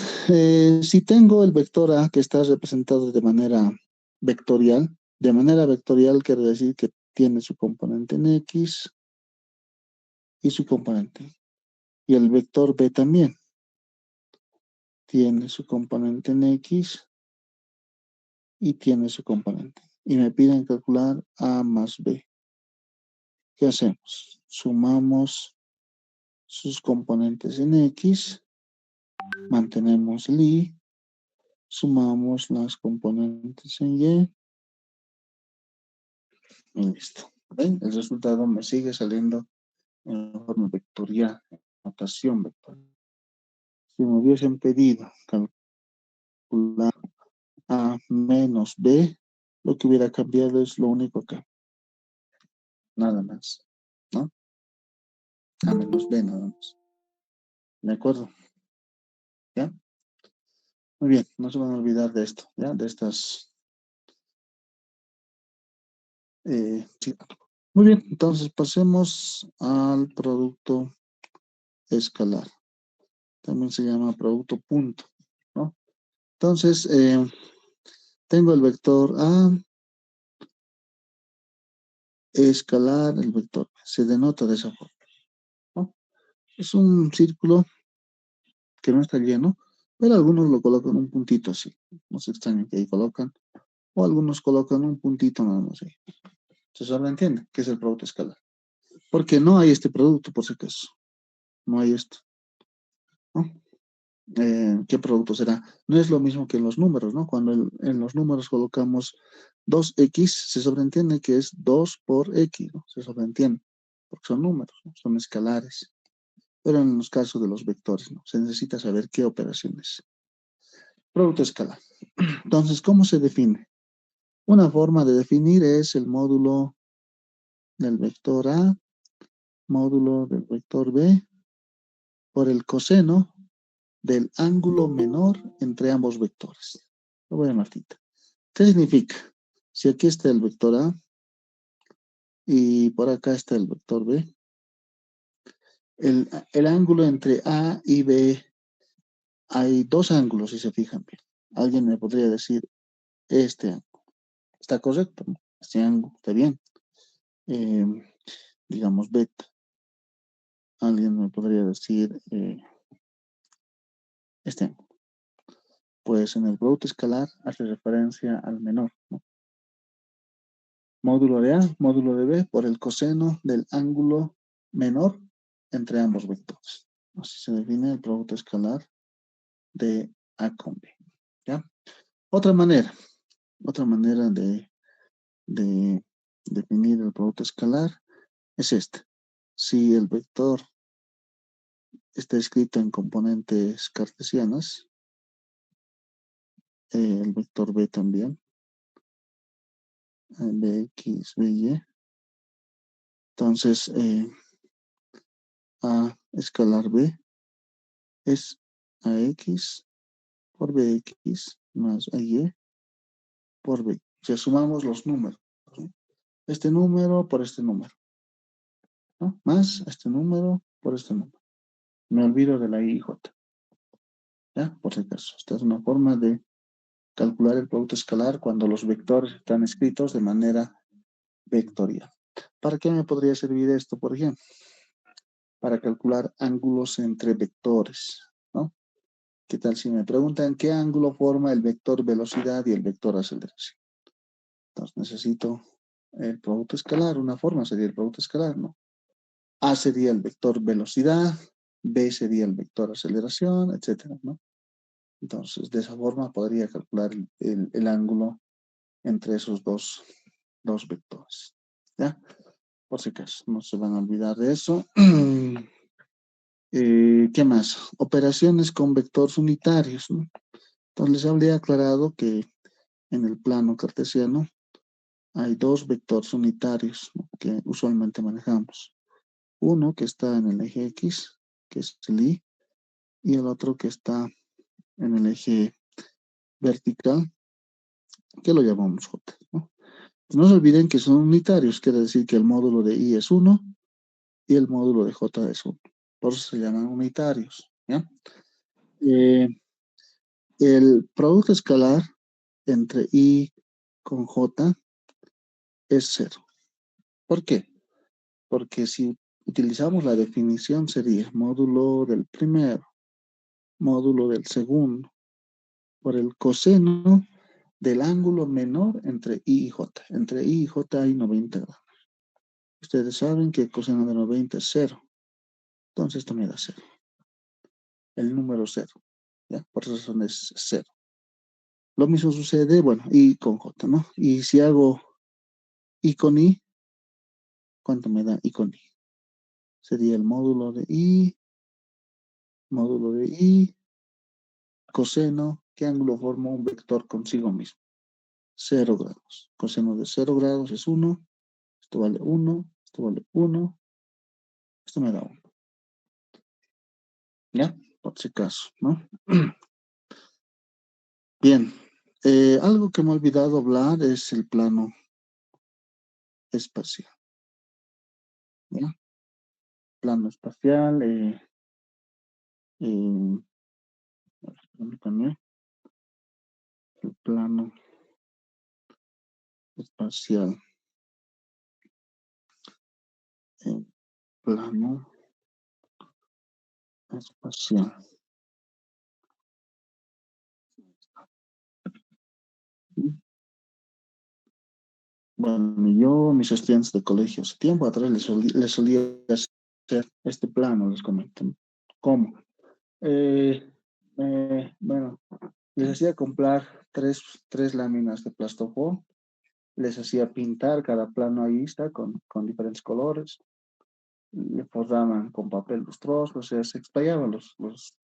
si tengo el vector A que está representado de manera vectorial quiere decir que tiene su componente en X y su componente. Y el vector B también tiene su componente en X y tiene su componente. Y me piden calcular A más B. ¿Qué hacemos? Sumamos sus componentes en X, mantenemos el Y, sumamos las componentes en Y listo. ¿Ven? El resultado me sigue saliendo en forma vectorial, notación vectorial. Si me hubiesen pedido calcular A menos B, lo que hubiera cambiado es lo único acá, nada más, ¿no? A menos B nada más. ¿De acuerdo? ¿Ya? Muy bien, no se van a olvidar de esto, ¿ya? De estas... sí. Muy bien, entonces pasemos al producto escalar. También se llama producto punto, ¿no? Entonces, tengo el vector A, escalar, el vector se denota de esa forma, ¿no? Es un círculo que no está lleno, pero algunos lo colocan un puntito así. No se extraña que ahí colocan, o algunos colocan un puntito nada más ahí. Entonces ahora entiende qué es el producto escalar. Porque no hay este producto, por si acaso. No hay esto, ¿no? ¿Qué producto será? No es lo mismo que en los números, ¿no? Cuando en los números colocamos 2x, se sobreentiende que es 2 por x, ¿no? Se sobreentiende, porque son números, ¿no? Son escalares. Pero en los casos de los vectores, ¿no? Se necesita saber qué operaciones. Producto escalar. Entonces, ¿cómo se define? Una forma de definir es el módulo del vector A, módulo del vector B, por el coseno del ángulo menor entre ambos vectores. Lo voy a marquita. ¿Qué significa? Si aquí está el vector A y por acá está el vector B, el ángulo entre A y B, hay dos ángulos, si se fijan bien. Alguien me podría decir, este ángulo. ¿Está correcto? ¿No? Este ángulo está bien. Eh, digamos beta. Alguien me podría decir, este ángulo. Pues en el producto escalar hace referencia al menor, ¿no? Módulo de A, módulo de B, por el coseno del ángulo menor entre ambos vectores. Así se define el producto escalar de A con B. ¿Ya? Otra manera de definir el producto escalar es esta. Si el vector está escrito en componentes cartesianas, el vector B también, Bx, By, entonces A escalar B es AX por Bx más AY por B. O sea, sumamos los números, ¿sí? Este número por este número, ¿no? Más este número por este número. Me olvido de la IJ. ¿ya? Por si acaso, esta es una forma de calcular el producto escalar cuando los vectores están escritos de manera vectorial. ¿Para qué me podría servir esto, por ejemplo? Para calcular ángulos entre vectores, ¿no? ¿Qué tal si me preguntan qué ángulo forma el vector velocidad y el vector aceleración? Entonces necesito el producto escalar, una forma sería el producto escalar, ¿no? A sería el vector velocidad, B sería el vector aceleración, etcétera, ¿no? Entonces, de esa forma podría calcular el ángulo entre esos dos vectores, ¿ya? Por si acaso, no se van a olvidar de eso. ¿Qué más? Operaciones con vectores unitarios, ¿no? Entonces, les habría aclarado que en el plano cartesiano hay dos vectores unitarios, ¿no?, que usualmente manejamos. Uno que está en el eje X, que es el Y, y el otro que está en el eje vertical, que lo llamamos J, ¿no? No se olviden que son unitarios, quiere decir que el módulo de Y es 1 y el módulo de J es 1. Por eso se llaman unitarios, ¿ya? Eh, el producto escalar entre Y con J es 0. ¿Por qué? Porque si utilizamos la definición sería módulo del primero, módulo del segundo, por el coseno del ángulo menor entre I y J. Entre I y J hay 90 grados. Ustedes saben que el coseno de 90 es 0. Entonces esto me da 0. El número 0. ¿Ya? Por esa razón es 0. Lo mismo sucede, bueno, I con J, ¿no? Y si hago I con I, ¿cuánto me da I con I? Sería el módulo de I, coseno, ¿qué ángulo forma un vector consigo mismo? 0 grados. Coseno de 0 grados es 1. Esto vale 1. Esto vale 1. Esto me da 1. ¿Ya? Por si acaso, ¿no? Bien. Algo que me he olvidado hablar es el plano espacial. ¿Ya? Plano espacial. También el plano espacial. El plano espacial. Bueno, yo, mis estudiantes de colegio, hace tiempo atrás les solía hacer este plano, les comento. ¿Cómo? Bueno, les hacía comprar tres láminas de plastofor, les hacía pintar cada plano ahí está con diferentes colores, le forraban con papel lustroso, o sea, se explayaban los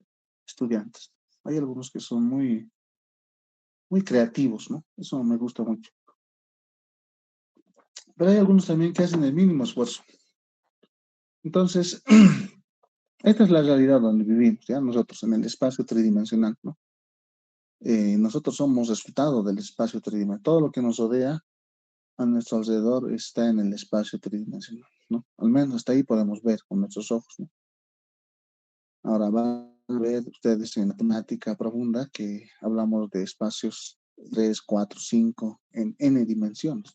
estudiantes. Hay algunos que son muy creativos, ¿no? Eso me gusta mucho. Pero hay algunos también que hacen el mínimo esfuerzo. Entonces, esta es la realidad donde vivimos, ¿ya? Nosotros en el espacio tridimensional, ¿no? Nosotros somos resultado del espacio tridimensional. Todo lo que nos rodea a nuestro alrededor está en el espacio tridimensional, ¿no? Al menos hasta ahí podemos ver con nuestros ojos, ¿no? Ahora van a ver ustedes en matemática profunda que hablamos de espacios 3, 4, 5 en n dimensiones.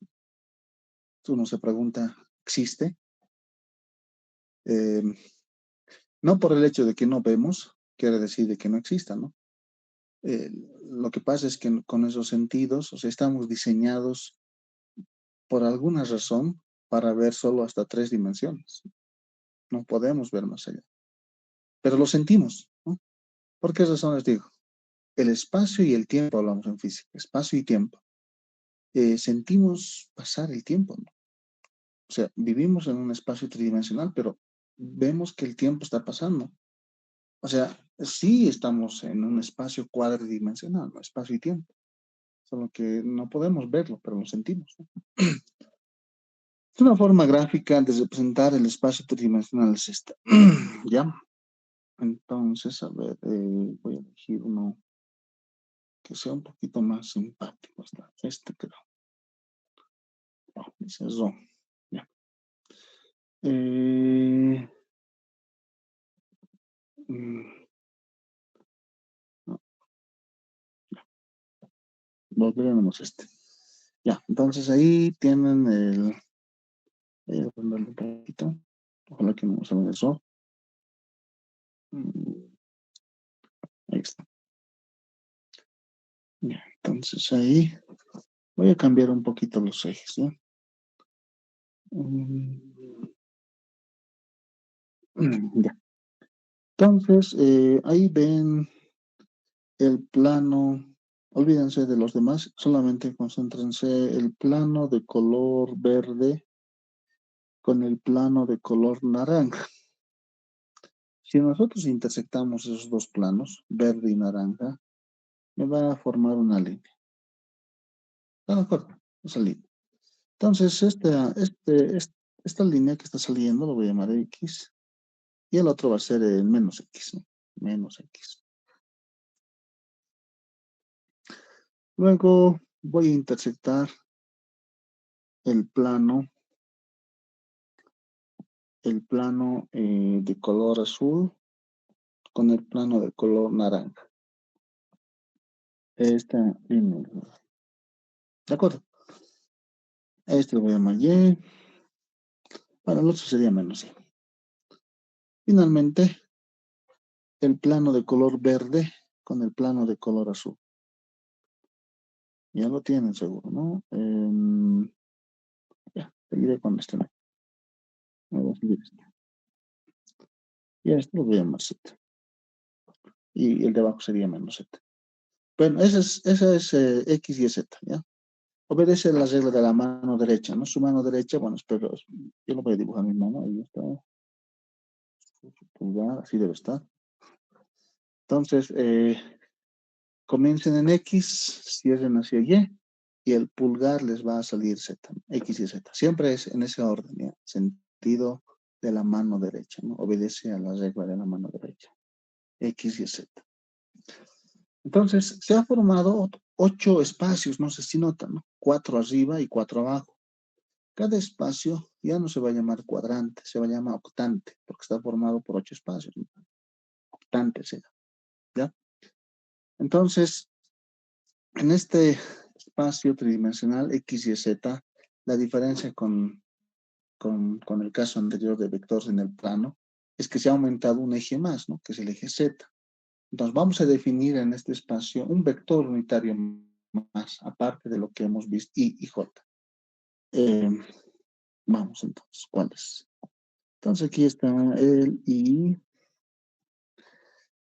Uno se pregunta, ¿existe? Eh, no por el hecho de que no vemos, quiere decir de que no exista, ¿no? Eh, lo que pasa es que con esos sentidos, o sea, estamos diseñados por alguna razón para ver solo hasta 3 dimensiones. No podemos ver más allá. Pero lo sentimos, ¿no? ¿Por qué razones digo? El espacio y el tiempo, hablamos en física, espacio y tiempo. Sentimos pasar el tiempo, ¿no? O sea, vivimos en un espacio tridimensional, pero vemos que el tiempo está pasando. O sea, sí estamos en un espacio cuadridimensional, ¿no? Espacio y tiempo. Solo que no podemos verlo, pero lo sentimos, ¿no? Es una forma gráfica de representar el espacio tridimensional, es esta. ¿Ya? Entonces, a ver, voy a elegir uno que sea un poquito más simpático. Este creo. Oh, dice Ro. Ya. Eh, mm, Volveremos este. Ya, entonces ahí tienen el ponerle un poquito. Ojalá que no se me eso. Ahí está. Ya, entonces ahí voy a cambiar un poquito los ejes, ¿ya? Mm, ya. Entonces, ahí ven el plano. Olvídense de los demás, solamente concéntrense el plano de color verde con el plano de color naranja. Si nosotros intersectamos esos dos planos, verde y naranja, me va a formar una línea. ¿Está de acuerdo? Esa línea. Entonces, esta línea que está saliendo, lo voy a llamar X, y el otro va a ser el menos X, ¿no? Menos X. Luego voy a intersectar el plano de color azul con el plano de color naranja. Esta línea. ¿De acuerdo? Este lo voy a llamar Y. Bueno, el otro sería menos Y. Finalmente, el plano de color verde con el plano de color azul. Ya lo tienen seguro, ¿no? Ya, seguiré con este. Voy a seguir este. Y a este lo voy a llamar Z. Y el de abajo sería menos Z. Bueno, esa es X y Z, ¿ya? Obedece la regla de la mano derecha, ¿no? Su mano derecha, bueno, espero, yo lo voy a dibujar mi mano, ahí está, pulgar, así debe estar. Entonces, comiencen en X, cierren hacia y el pulgar les va a salir Z, X y Z. Siempre es en ese orden, ¿ya? Sentido de la mano derecha, ¿no? Obedece a la regla de la mano derecha, X y Z. Entonces, se ha formado 8 espacios, no sé si notan, ¿no? 4 arriba y 4 abajo. Cada espacio ya no se va a llamar cuadrante, se va a llamar octante, porque está formado por 8 espacios, ¿no? Octante será, ¿ya? Entonces, en este espacio tridimensional X y Z, la diferencia con el caso anterior de vectores en el plano es que se ha aumentado un eje más, ¿no? Que es el eje Z. Entonces, vamos a definir en este espacio un vector unitario más, aparte de lo que hemos visto, y J. Vamos entonces, ¿cuál es? Entonces aquí está el I,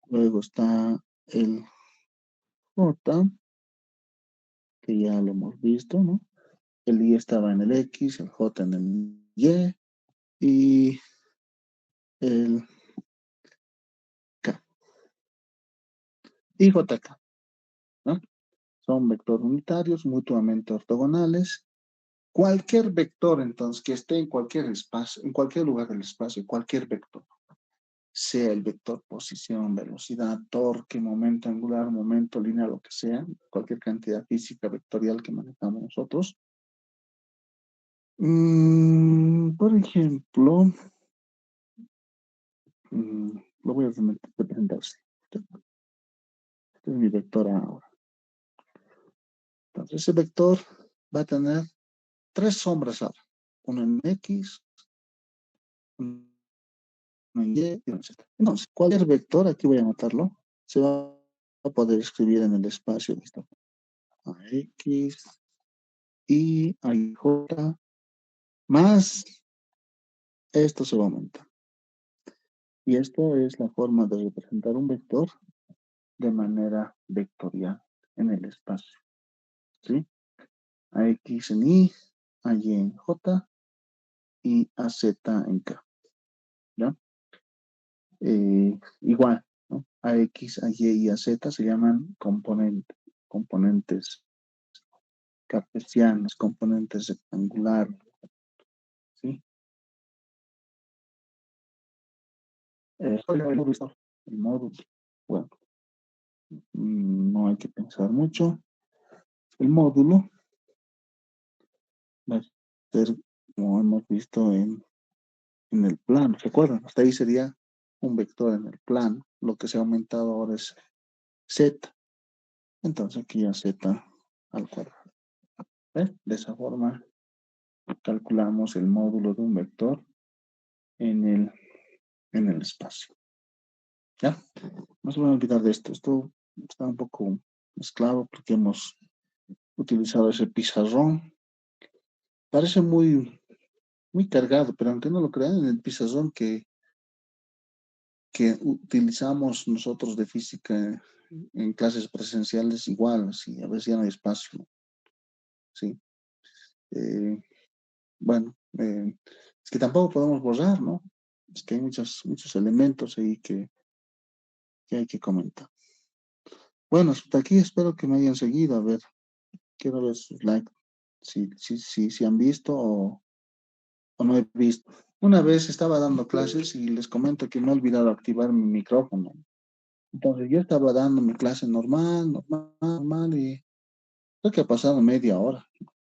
luego está el J, que ya lo hemos visto, ¿no? El I estaba en el X, el J en el Y el K. Y JK, ¿no? Son vectores unitarios mutuamente ortogonales. Cualquier vector, entonces, que esté en cualquier espacio, en cualquier lugar del espacio, cualquier vector, sea el vector posición, velocidad, torque, momento angular, momento lineal, lo que sea, cualquier cantidad física vectorial que manejamos nosotros. Por ejemplo, lo voy a representar así. Este es mi vector ahora. Entonces, ese vector va a tener 3 sombras ahora. Uno en X, uno en Y y uno en Z. Entonces, cualquier vector, aquí voy a anotarlo, se va a poder escribir en el espacio de esta forma. A X, Y, A, J, más esto se va a aumentar. Y esto es la forma de representar un vector de manera vectorial en el espacio. ¿Sí? A X en Y, a Y en J y a Z en K. ¿Ya? Igual, ¿no? A X, a Y y a Z se llaman componentes cartesianos, componentes rectangulares. ¿Sí? El módulo, bueno, no hay que pensar mucho. El módulo va a ser como hemos visto en el plano. ¿Se acuerdan? Hasta ahí sería un vector en el plano. Lo que se ha aumentado ahora es Z. Entonces aquí ya Z al cuadrado. De esa forma calculamos el módulo de un vector en el espacio. ¿Ya? No se van a olvidar de esto. Esto está un poco más claro porque hemos utilizado ese pizarrón. Parece muy cargado, pero aunque no lo crean, en el pizarrón que utilizamos nosotros de física en clases presenciales, igual, así, a veces ya no hay espacio, ¿sí? Eh, bueno, es que tampoco podemos borrar, ¿no? Es que hay muchos elementos ahí que hay que comentar. Bueno, hasta aquí espero que me hayan seguido. A ver, quiero ver sus likes, si han visto o no he visto. Una vez estaba dando clases y les comento que me he olvidado activar mi micrófono. Entonces yo estaba dando mi clase normal y creo que ha pasado media hora.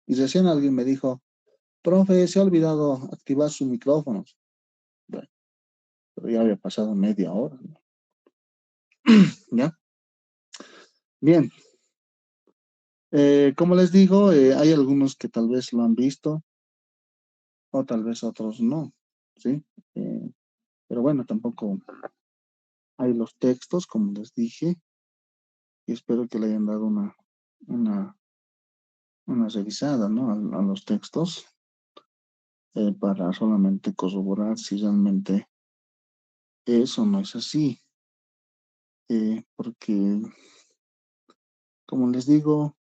Y recién alguien me dijo, profe, se ha olvidado activar su micrófono. Bueno, pero ya había pasado media hora, ¿no? ¿Ya? Bien. Como les digo, hay algunos que tal vez lo han visto o tal vez otros no, ¿sí? Eh, pero bueno, tampoco hay los textos, como les dije, y espero que le hayan dado una, una revisada, ¿no? A los textos para solamente corroborar si realmente eso no es así. Porque, como les digo,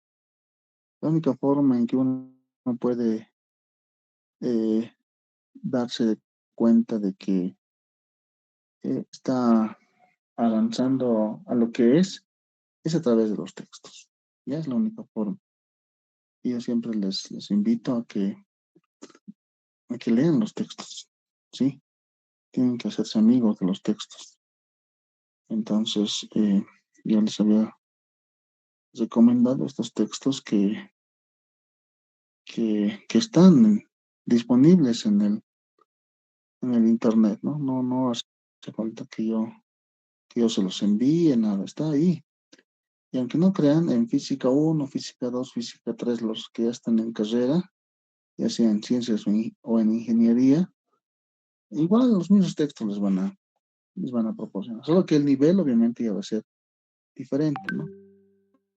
la única forma en que uno puede eh, darse cuenta de que está avanzando a lo que es a través de los textos. Ya es la única forma. Y yo siempre les invito a que lean los textos, ¿sí? Tienen que hacerse amigos de los textos. Entonces, yo les había recomendado estos textos que están disponibles en el internet, ¿no? No hace falta que yo se los envíe, nada, está ahí. Y aunque no crean, en física uno, física 2, física 3, los que ya están en carrera, ya sea en ciencias o en ingeniería, igual los mismos textos les van a proporcionar. Solo que el nivel obviamente ya va a ser diferente, ¿no?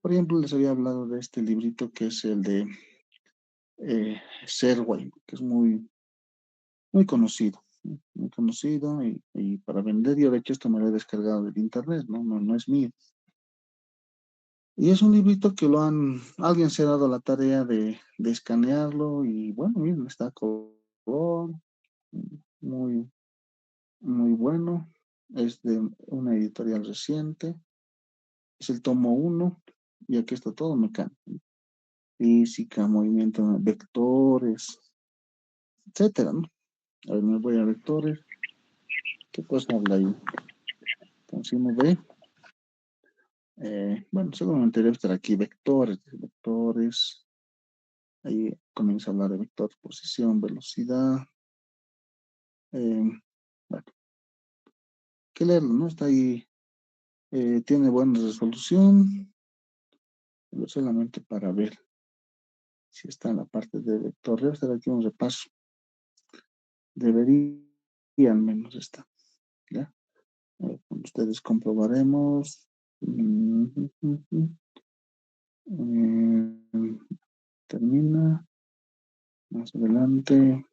Por ejemplo, les había hablado de este librito que es el de Serway, que es muy conocido, ¿no? Muy conocido y para vender, yo de hecho esto me lo he descargado del internet, no es mío. Y es un librito que alguien se ha dado la tarea de escanearlo y bueno, miren, está color, muy, muy bueno. Es de una editorial reciente, es el tomo uno y aquí está todo mecánico, física, movimiento, vectores, etcétera, ¿no? A ver, me voy a vectores. ¿Qué cosa habla ahí? Entonces uno ve, bueno, seguramente debe estar aquí vectores. Ahí comienza a hablar de vectores, posición, velocidad. Eh, bueno, hay que leerlo, ¿no? Está ahí, tiene buena resolución, pero solamente para ver si está en la parte de vector. Debe estar aquí un repaso. Debería al menos estar, ¿ya? Con ustedes comprobaremos. Eh, termina más adelante.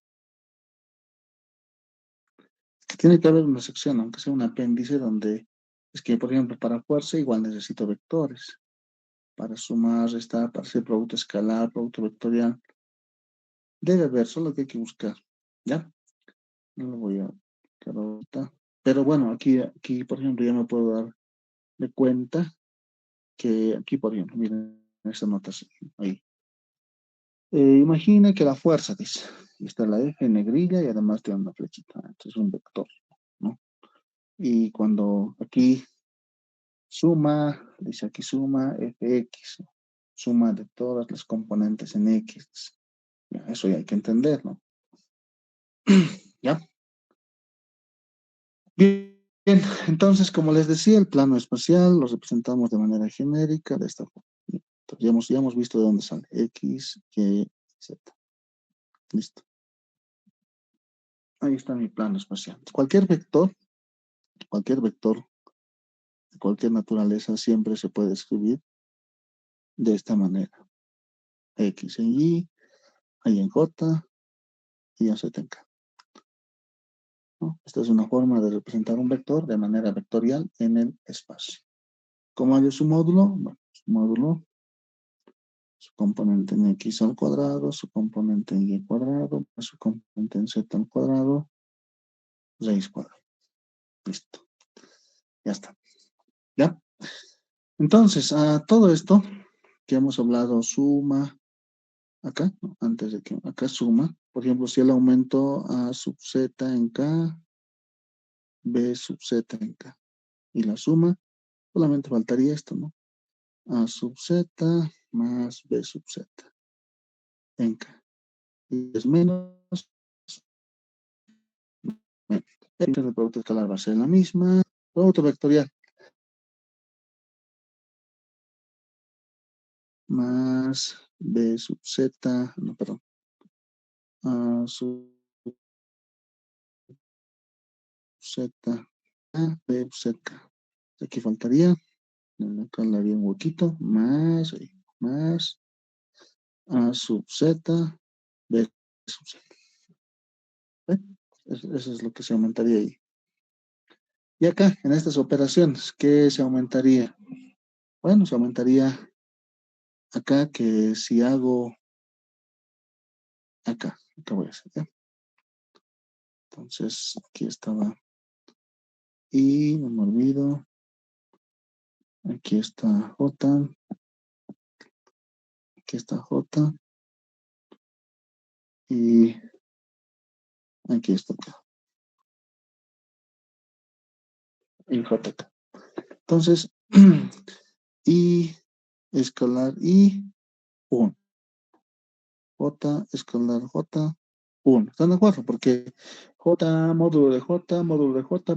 Que tiene que haber una sección, aunque sea un apéndice, donde es que, por ejemplo, para fuerza igual necesito vectores. Para sumar, restar, para hacer producto escalar, producto vectorial. Debe haber, solo que hay que buscar. ¿Ya? No lo voy a buscar ahorita. Pero bueno, aquí, por ejemplo, ya me puedo dar de cuenta que aquí, por ejemplo, miren esta notación ahí. Imagina que la fuerza dice, y está la F en negrilla y además tiene una flechita, entonces es un vector, ¿no? Y cuando aquí suma, dice aquí suma Fx, suma de todas las componentes en X. Ya, eso ya hay que entender, ¿no? ¿Ya? Bien, entonces, como les decía, el plano espacial lo representamos de manera genérica de esta forma. Ya hemos visto de dónde sale. X, Y, Z. Listo. Ahí está mi plano espacial. Cualquier vector de cualquier naturaleza siempre se puede escribir de esta manera. X en Y, Y en J y en Z en K, ¿no? Esta es una forma de representar un vector de manera vectorial en el espacio. ¿Cómo hay su módulo? Bueno, su módulo, su componente en X al cuadrado, su componente en Y cuadrado, su componente en Z al cuadrado, raíz cuadrada. Listo. Ya está. ¿Ya? Entonces, a todo esto que hemos hablado, suma, acá, ¿no? Antes de que, acá suma, por ejemplo, si el aumento A sub Z en K, B sub Z en K, y la suma, solamente faltaría esto, ¿no? A sub Z más B sub Z en K. Y es menos, menos. Entonces el producto escalar va a ser la misma. Producto vectorial más B sub Z, no, perdón, A sub Z, A, B sub Z. Aquí faltaría, acá le haría un huequito, más A sub Z, B sub Z. ¿Ve? Eso es lo que se aumentaría ahí. Y acá, en estas operaciones, ¿qué se aumentaría? Bueno, se aumentaría acá que si hago acá voy a hacer, ¿ya? Entonces, aquí estaba y no me olvido, aquí está J, aquí está J y aquí está acá, y J acá. Entonces, y escalar y 1. J escalar J 1. ¿Están de acuerdo? Porque J módulo de J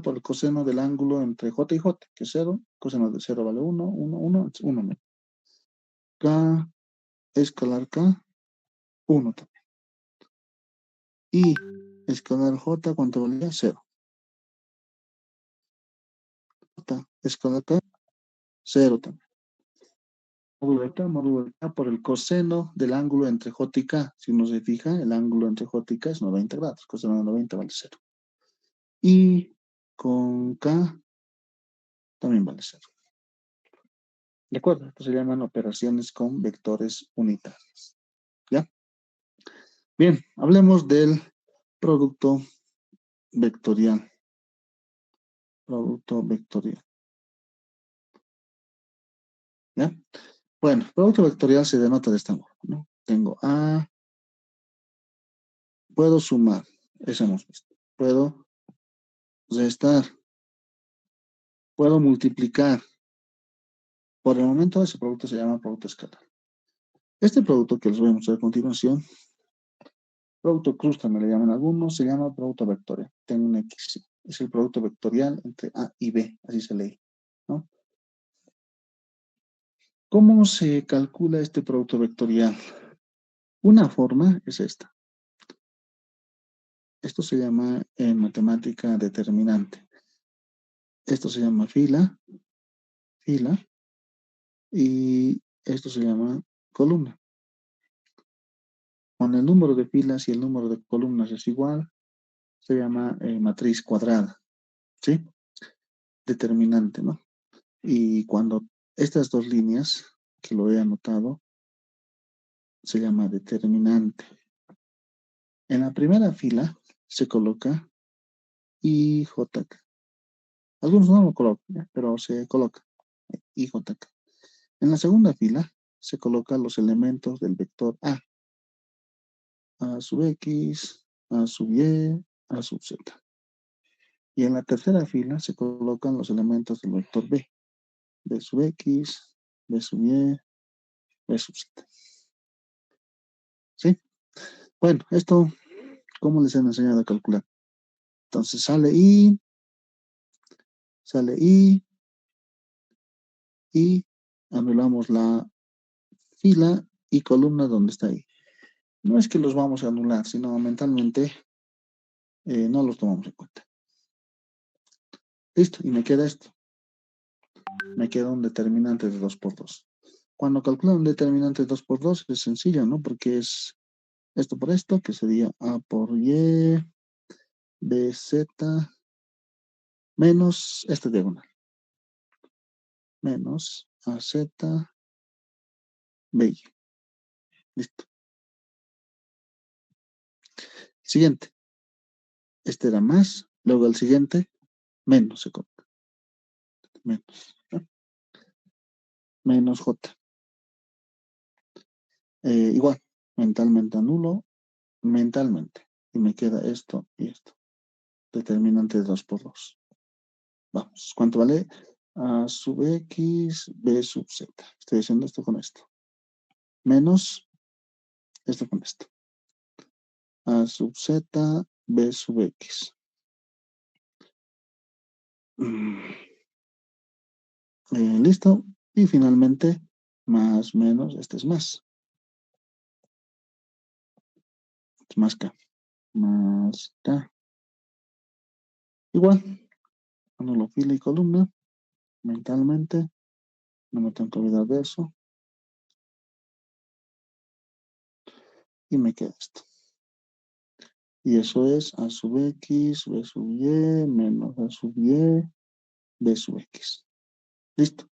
por el coseno del ángulo entre J y J, que es 0. Coseno de 0 vale 1, 1, 1, 1. K escalar K 1 también. Y escalar J, ¿cuánto valía? 0. J escalar K 0 también. Módulo de K por el coseno del ángulo entre J y K. Si uno se fija, el ángulo entre J y K es 90 grados. Coseno de 90 vale 0. Y con K también vale 0. ¿De acuerdo? Esto se llaman operaciones con vectores unitarios. ¿Ya? Bien, hablemos del producto vectorial. Producto vectorial. ¿Ya? Bueno, producto vectorial se denota de esta forma, ¿no? Tengo A, puedo sumar, eso hemos visto. Puedo restar, puedo multiplicar. Por el momento ese producto se llama producto escalar. Este producto que les voy a mostrar a continuación, producto cruz también le llaman algunos, se llama producto vectorial. Tengo un X, es el producto vectorial entre A y B, así se lee, ¿no? ¿Cómo se calcula este producto vectorial? Una forma es esta. Esto se llama en matemática determinante. Esto se llama fila, y esto se llama columna. Cuando el número de filas y el número de columnas es igual, se llama matriz cuadrada, ¿sí? Determinante, ¿no? Y cuando estas dos líneas, que lo he anotado, se llama determinante. En la primera fila se coloca IJ. Algunos no lo colocan, ¿ya? Pero se coloca IJ. En la segunda fila se colocan los elementos del vector A sub X, A sub Y, A sub Z. Y en la tercera fila se colocan los elementos del vector B sub X, B sub Y, B sub Z. ¿Sí? Bueno, esto, ¿cómo les han enseñado a calcular? Entonces sale I, y anulamos la fila y columna donde está ahí. No es que los vamos a anular, sino mentalmente no los tomamos en cuenta. Listo, y me queda esto. Me queda un determinante de 2 por 2. Cuando calculo un determinante de 2 por 2 es sencillo, ¿no? Porque es esto por esto, que sería A por Y, BZ, menos esta diagonal. Menos AZ, BY. Listo. Siguiente. Este era más, luego el siguiente, menos se coloca. Menos. ¿No? Menos J. Igual, mentalmente anulo, mentalmente. Y me queda esto y esto. Determinante de 2 por 2. Vamos, ¿cuánto vale? A sub X, B sub Z. Estoy haciendo esto con esto. Menos esto con esto. A sub Z, B sub X. Listo. Y finalmente, más, menos, este es más. Es más K. Más K. Igual. Anulo fila y columna. Mentalmente. No me tengo que olvidar de eso. Y me queda esto. Y eso es A sub X, B sub Y, menos A sub Y, B sub X. Listo.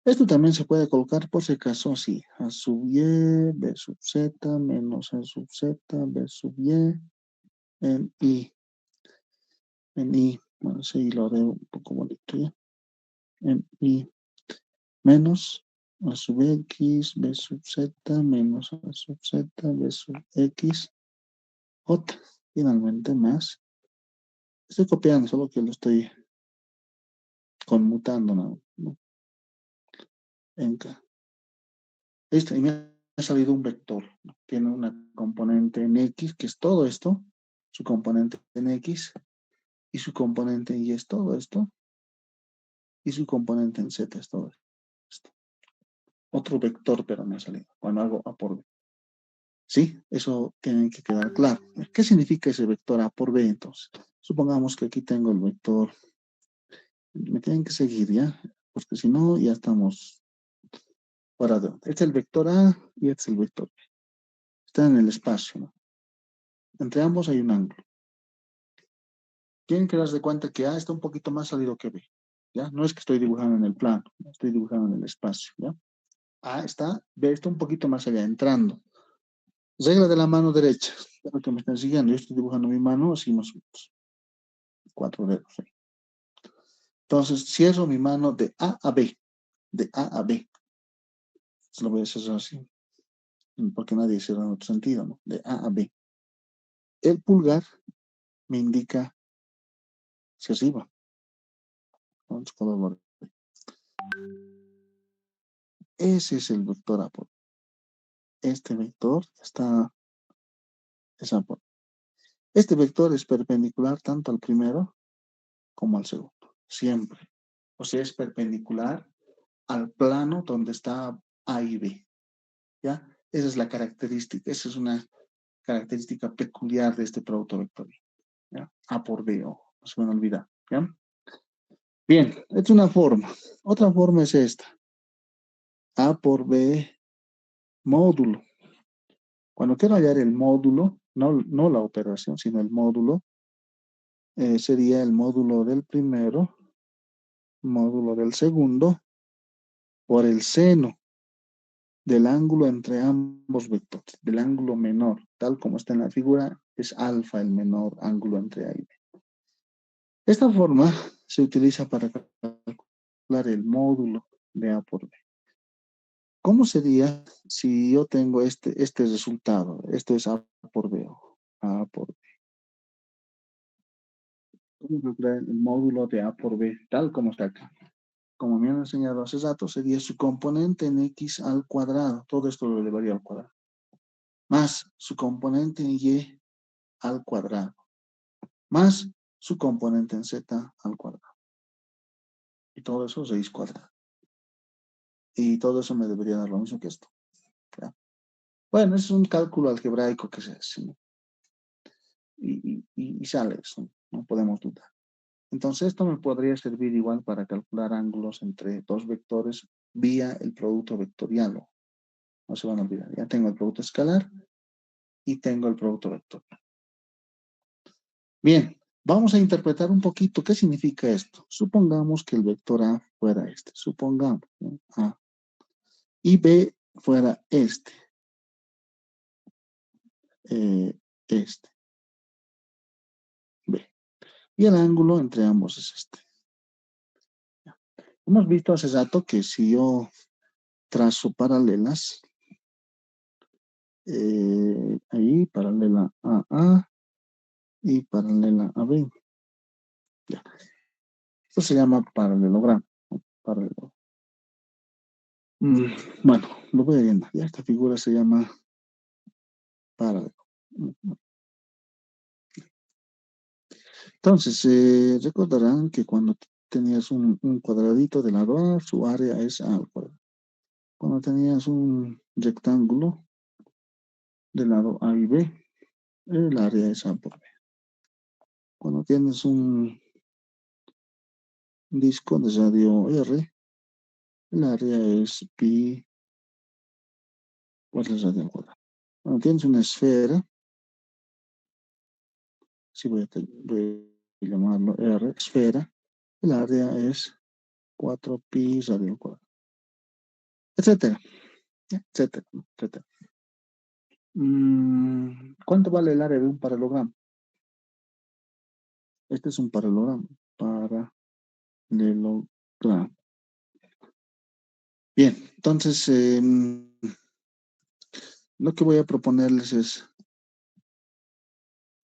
Esto también se puede colocar por si acaso así. A sub Y, B sub Z, menos A sub Z, B sub Y, en I. En I. Bueno, sí, lo haré un poco bonito ya. En I. Menos A sub X, B sub Z, menos A sub Z, B sub X, J. Finalmente más. Estoy copiando, solo que lo estoy conmutando, ¿no? En K. Listo, y me ha salido un vector, ¿no? Tiene una componente en X, que es todo esto, su componente en X, y su componente en Y es todo esto, y su componente en Z es todo esto. Otro vector, pero me ha salido, cuando hago A por B. ¿Sí? Eso tiene que quedar claro. ¿Qué significa ese vector A por B, entonces? Supongamos que aquí tengo el vector, me tienen que seguir, ¿ya? Porque si no, ya estamos fuera de... Este es el vector A y este es el vector B. Está en el espacio, ¿no? Entre ambos hay un ángulo. Tienen que darse cuenta que A está un poquito más salido que B, ¿ya? No es que estoy dibujando en el plano, estoy dibujando en el espacio, ¿ya? A está, B está un poquito más allá, entrando. Regla de la mano derecha, lo que me están siguiendo, yo estoy dibujando mi mano así más o menos, 4 dedos. ¿Sí? Entonces, cierro mi mano de A a B, de A a B. Se lo voy a hacer así, porque nadie cierra en otro sentido, ¿no? De A a B. El pulgar me indica hacia arriba. Vamos a color. Ese es el vector A por este vector está esa por. Este vector es perpendicular tanto al primero como al segundo, siempre. O sea, es perpendicular al plano donde está A y B, ¿ya? Esa es la característica, esa es una característica peculiar de este producto vectorial, ¿ya? A por B, no se me olvida, ¿ya? Bien, esta es una forma. Otra forma es esta. A por B módulo. Cuando quiero hallar el módulo, no la operación, sino el módulo, sería el módulo del primero, módulo del segundo, por el seno del ángulo entre ambos vectores, del ángulo menor, tal como está en la figura, es alfa el menor ángulo entre A y B. Esta forma se utiliza para calcular el módulo de A por B. ¿Cómo sería si yo tengo este resultado? Esto es A por B. A por B. ¿Cómo calcular el módulo de A por B? Tal como está acá. Como me han enseñado hace rato, sería su componente en X al cuadrado. Todo esto lo elevaría al cuadrado. Más su componente en Y al cuadrado. Más su componente en Z al cuadrado. Y todo eso es raíz cuadrada. Y todo eso me debería dar lo mismo que esto. ¿ya? Bueno, es un cálculo algebraico que se hace, ¿no? Y sale eso, no podemos dudar. Entonces, esto me podría servir igual para calcular ángulos entre dos vectores vía el producto vectorial. No se van a olvidar. Ya tengo el producto escalar y tengo el producto vectorial. Bien, vamos a interpretar un poquito qué significa esto. Supongamos que el vector A fuera este. Supongamos, ¿no? A. Y B fuera este. Este. B. Y el ángulo entre ambos es este. Hemos visto hace rato que si yo trazo paralelas, ahí paralela a A y paralela a B. Ya. Esto se llama paralelogramo. Paralelo. Bueno, lo voy a llenar. Ya esta figura se llama paralelo. Entonces, recordarán que cuando tenías un cuadradito de lado A, su área es A al cuadrado. Cuando tenías un rectángulo del lado A y B, el área es A por B. Cuando tienes un disco de radio R, el área es pi por el radio al cuadrado. Cuando tienes una esfera, si voy a llamarlo R, esfera, el área es 4 pi radio al cuadrado, etcétera, etcétera, etcétera. ¿Cuánto vale el área de un paralelogramo? Este es un paralelogramo. Paralelogramo. Bien, entonces lo que voy a proponerles es,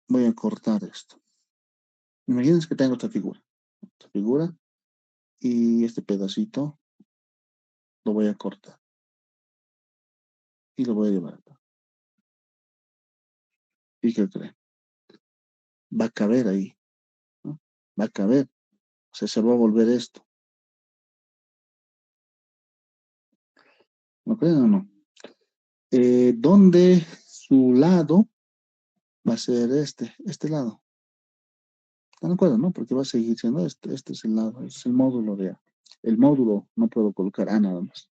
voy a cortar esto. Imagínense que tengo esta figura, y este pedacito lo voy a cortar y lo voy a llevar acá. ¿Y qué creen? Va a caber ahí, ¿no? Va a caber, o sea, se va a volver esto. ¿No creen o no? Donde su lado va a ser este lado. ¿Están de acuerdo, no? Porque va a seguir siendo este es el lado, es el módulo de A. El módulo no puedo colocar A nada más.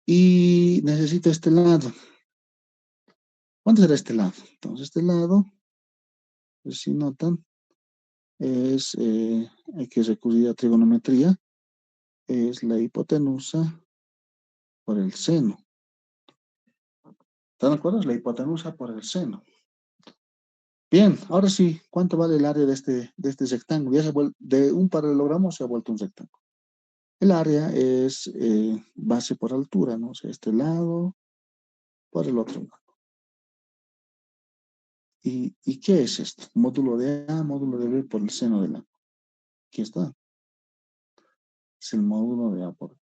Y necesito este lado. ¿Cuánto será este lado? Entonces, este lado, pues, si notan, hay que recurrir a trigonometría, es la hipotenusa por el seno. ¿Están de acuerdo? Es la hipotenusa por el seno. Bien, ahora sí, ¿cuánto vale el área de este rectángulo? Ya de un paralelogramo se ha vuelto un rectángulo. El área es base por altura, ¿no? O sea, este lado por el otro lado. ¿Y qué es esto? Módulo de A, módulo de B por el seno de la. Aquí está. Es el módulo de A por B.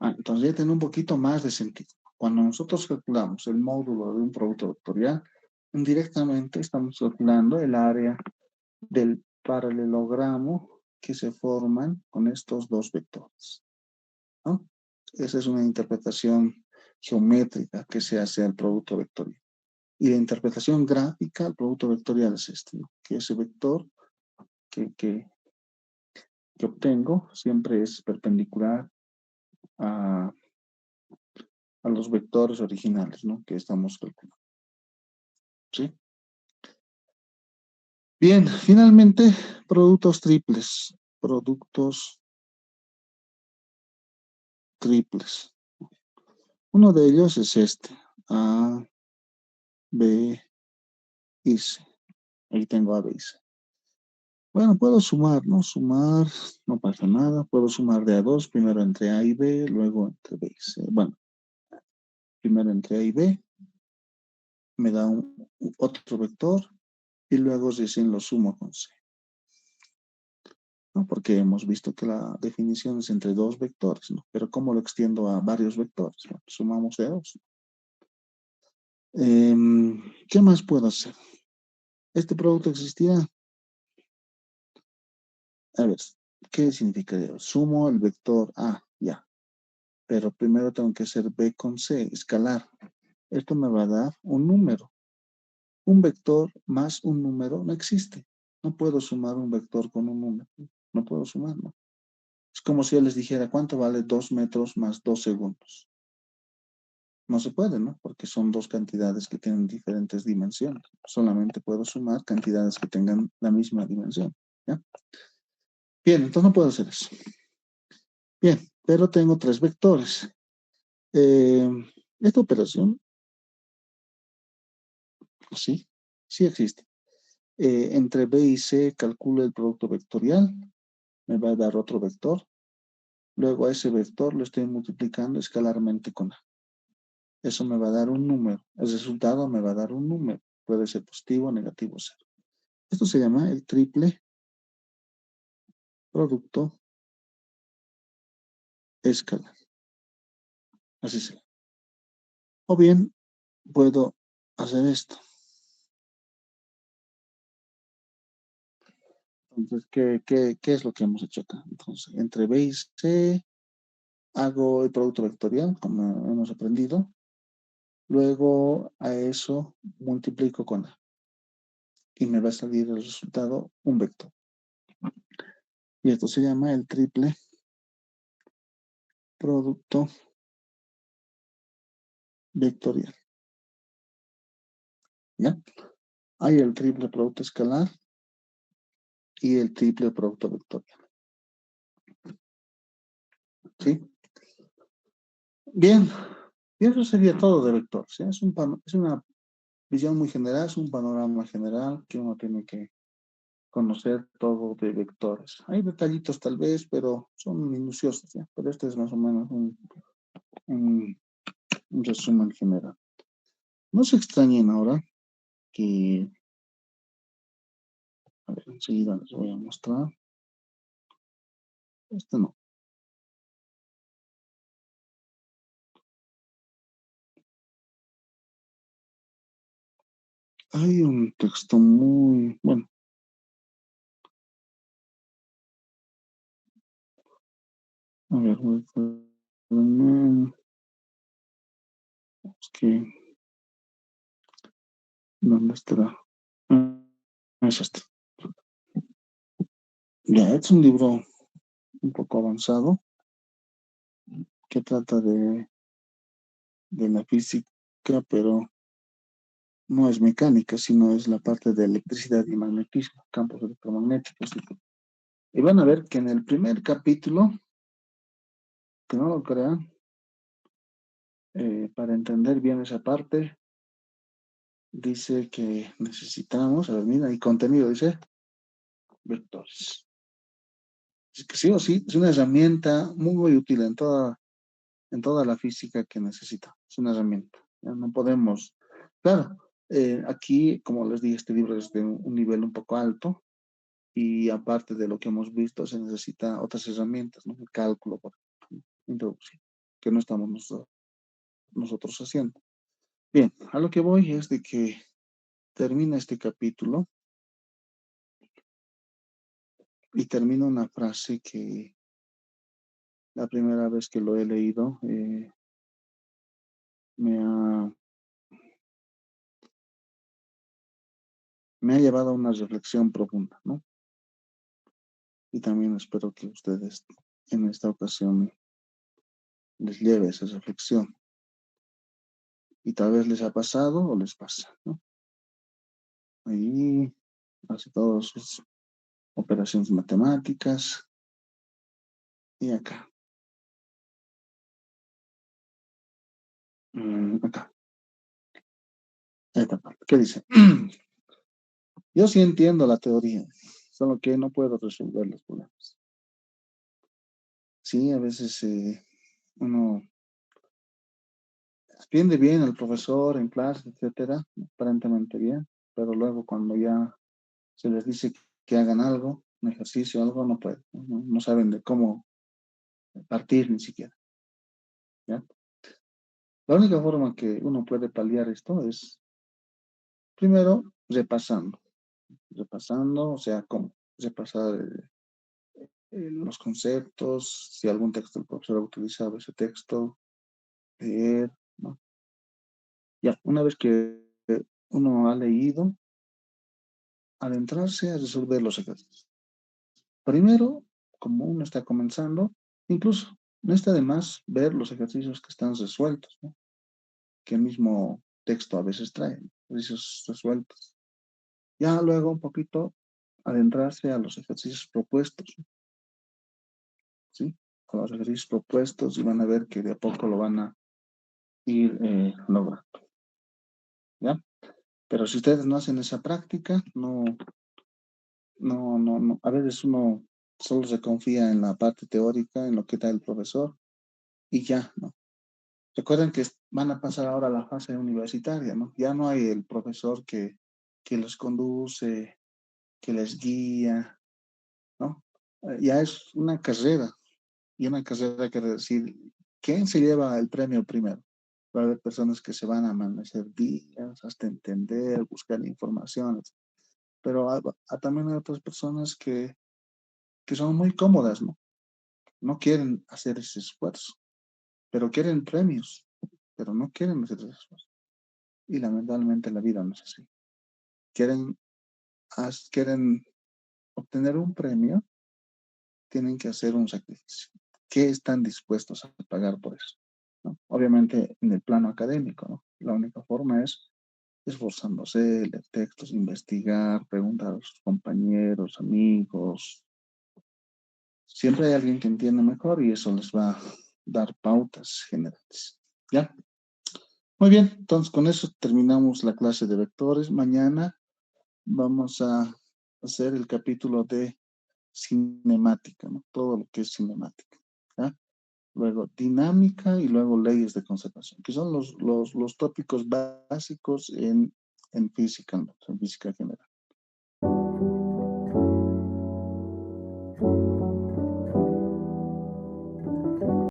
Entonces ya tiene un poquito más de sentido. Cuando nosotros calculamos el módulo de un producto vectorial, indirectamente estamos calculando el área del paralelogramo que se forman con estos dos vectores, ¿no? Esa es una interpretación geométrica que se hace al producto vectorial. Y la interpretación gráfica al producto vectorial es este, ¿no? Que ese vector que obtengo siempre es perpendicular a los vectores originales, ¿no? Que estamos calculando. ¿Sí? Bien, finalmente, productos triples. Productos triples. Uno de ellos es este. A, B y C. Ahí tengo A, B y C. Bueno, puedo sumar, ¿no? Sumar, no pasa nada. Puedo sumar de a dos, primero entre A y B, luego entre B y C. Bueno, primero entre A y B, me da otro vector y luego recién lo sumo con C, ¿no? Porque hemos visto que la definición es entre dos vectores, ¿no? Pero ¿cómo lo extiendo a varios vectores? Bueno, sumamos de a dos. ¿Qué más puedo hacer? Este producto existía. A ver, ¿qué significa? Sumo el vector A, Ya, pero primero tengo que hacer B con C, escalar. Esto me va a dar un número. Un vector más un número no existe. No puedo sumar un vector con un número. No puedo sumar, ¿no? Es como si yo les dijera, ¿cuánto vale 2 metros más 2 segundos? No se puede, ¿no? Porque son dos cantidades que tienen diferentes dimensiones. Solamente puedo sumar cantidades que tengan la misma dimensión, ¿ya? Bien, entonces no puedo hacer eso. Bien, pero tengo tres vectores. Eh, esta operación, sí, sí existe. Entre B y C calculo el producto vectorial, me va a dar otro vector. Luego a ese vector lo estoy multiplicando escalarmente con A. Eso me va a dar un número. El resultado me va a dar un número. Puede ser positivo, negativo, cero. Esto se llama el triple producto escalar. Así se llama. O bien puedo hacer esto. Entonces, ¿qué es lo que hemos hecho acá? Entonces, entre B y C hago el producto vectorial, como hemos aprendido. Luego a eso multiplico con A. Y me va a salir el resultado un vector. Y esto se llama el triple producto vectorial. ¿Ya? Hay el triple producto escalar y el triple producto vectorial. ¿Sí? Bien. Y eso sería todo de vectores. ¿Sí? Es una visión muy general, es un panorama general que uno tiene que conocer todo de vectores. Hay detallitos tal vez, pero son minuciosos, ¿ya? Pero este es más o menos un, un resumen general. No se extrañen ahora que, a ver, enseguida les voy a mostrar. Este no. Hay un texto muy, bueno, a ver, es que, ¿dónde estará? Ah, es este. Ya, es un libro un poco avanzado que trata de la física, pero no es mecánica, sino es la parte de electricidad y magnetismo, campos electromagnéticos. Y van a ver que en el primer capítulo, que no lo crean, para entender bien esa parte, dice que necesitamos, a ver, mira, y contenido dice vectores. Es que sí o sí, es una herramienta muy útil en toda la física que necesita. Es una herramienta. Ya no podemos, claro, aquí, como les dije, este libro es de un nivel un poco alto y aparte de lo que hemos visto, se necesita otras herramientas, ¿no? El cálculo, por introducción, que no estamos nosotros haciendo. Bien, a lo que voy es de que termina este capítulo y termina una frase que la primera vez que lo he leído me ha, me ha llevado a una reflexión profunda, ¿no? Y también espero que ustedes en esta ocasión les lleve esa reflexión. Y tal vez les ha pasado o les pasa, ¿no? Ahí hace todas sus operaciones matemáticas y acá. Acá, esta parte. ¿Qué dice? Yo sí entiendo la teoría, solo que no puedo resolver los problemas. Sí, a veces uno entiende bien al profesor en clase, etcétera, aparentemente bien, pero luego cuando ya se les dice que hagan algo, un ejercicio, algo, no pueden, no saben de cómo partir ni siquiera, ¿ya? La única forma que uno puede paliar esto es, primero, repasando, o sea, ¿cómo? Repasar los conceptos, si algún texto el profesor ha utilizado ese texto, leer, ¿no? Ya, una vez que uno ha leído, adentrarse a resolver los ejercicios. Primero, como uno está comenzando, incluso no está de más ver los ejercicios que están resueltos, ¿no? Que el mismo texto a veces trae, ejercicios resueltos. Ya luego un poquito adentrarse a los ejercicios propuestos, ¿sí? A los ejercicios propuestos y van a ver que de a poco lo van a ir logrando, ¿ya? Pero si ustedes no hacen esa práctica, no. A veces uno solo se confía en la parte teórica, en lo que da el profesor y ya, ¿no? Recuerden que van a pasar ahora a la fase universitaria, ¿no? Ya no hay el profesor que los conduce, que les guía, ¿no? Ya es una carrera, y una carrera quiere decir, ¿quién se lleva el premio primero? Va a haber personas que se van a amanecer días hasta entender, buscar informaciones, pero también hay otras personas que son muy cómodas, ¿no? No quieren hacer ese esfuerzo, pero quieren premios, pero no quieren hacer ese esfuerzo. Y lamentablemente la vida no es así. Quieren, quieren obtener un premio, tienen que hacer un sacrificio. ¿Qué están dispuestos a pagar por eso? ¿No? Obviamente en el plano académico, ¿no? La única forma es esforzándose, leer textos, investigar, preguntar a sus compañeros, amigos. Siempre hay alguien que entiende mejor y eso les va a dar pautas generales. ¿Ya? Muy bien, entonces con eso terminamos la clase de vectores. Mañana vamos a hacer el capítulo de cinemática, ¿no? Todo lo que es cinemática. ¿Ya? Luego dinámica y luego leyes de conservación, que son los tópicos básicos en física, ¿no? En física general.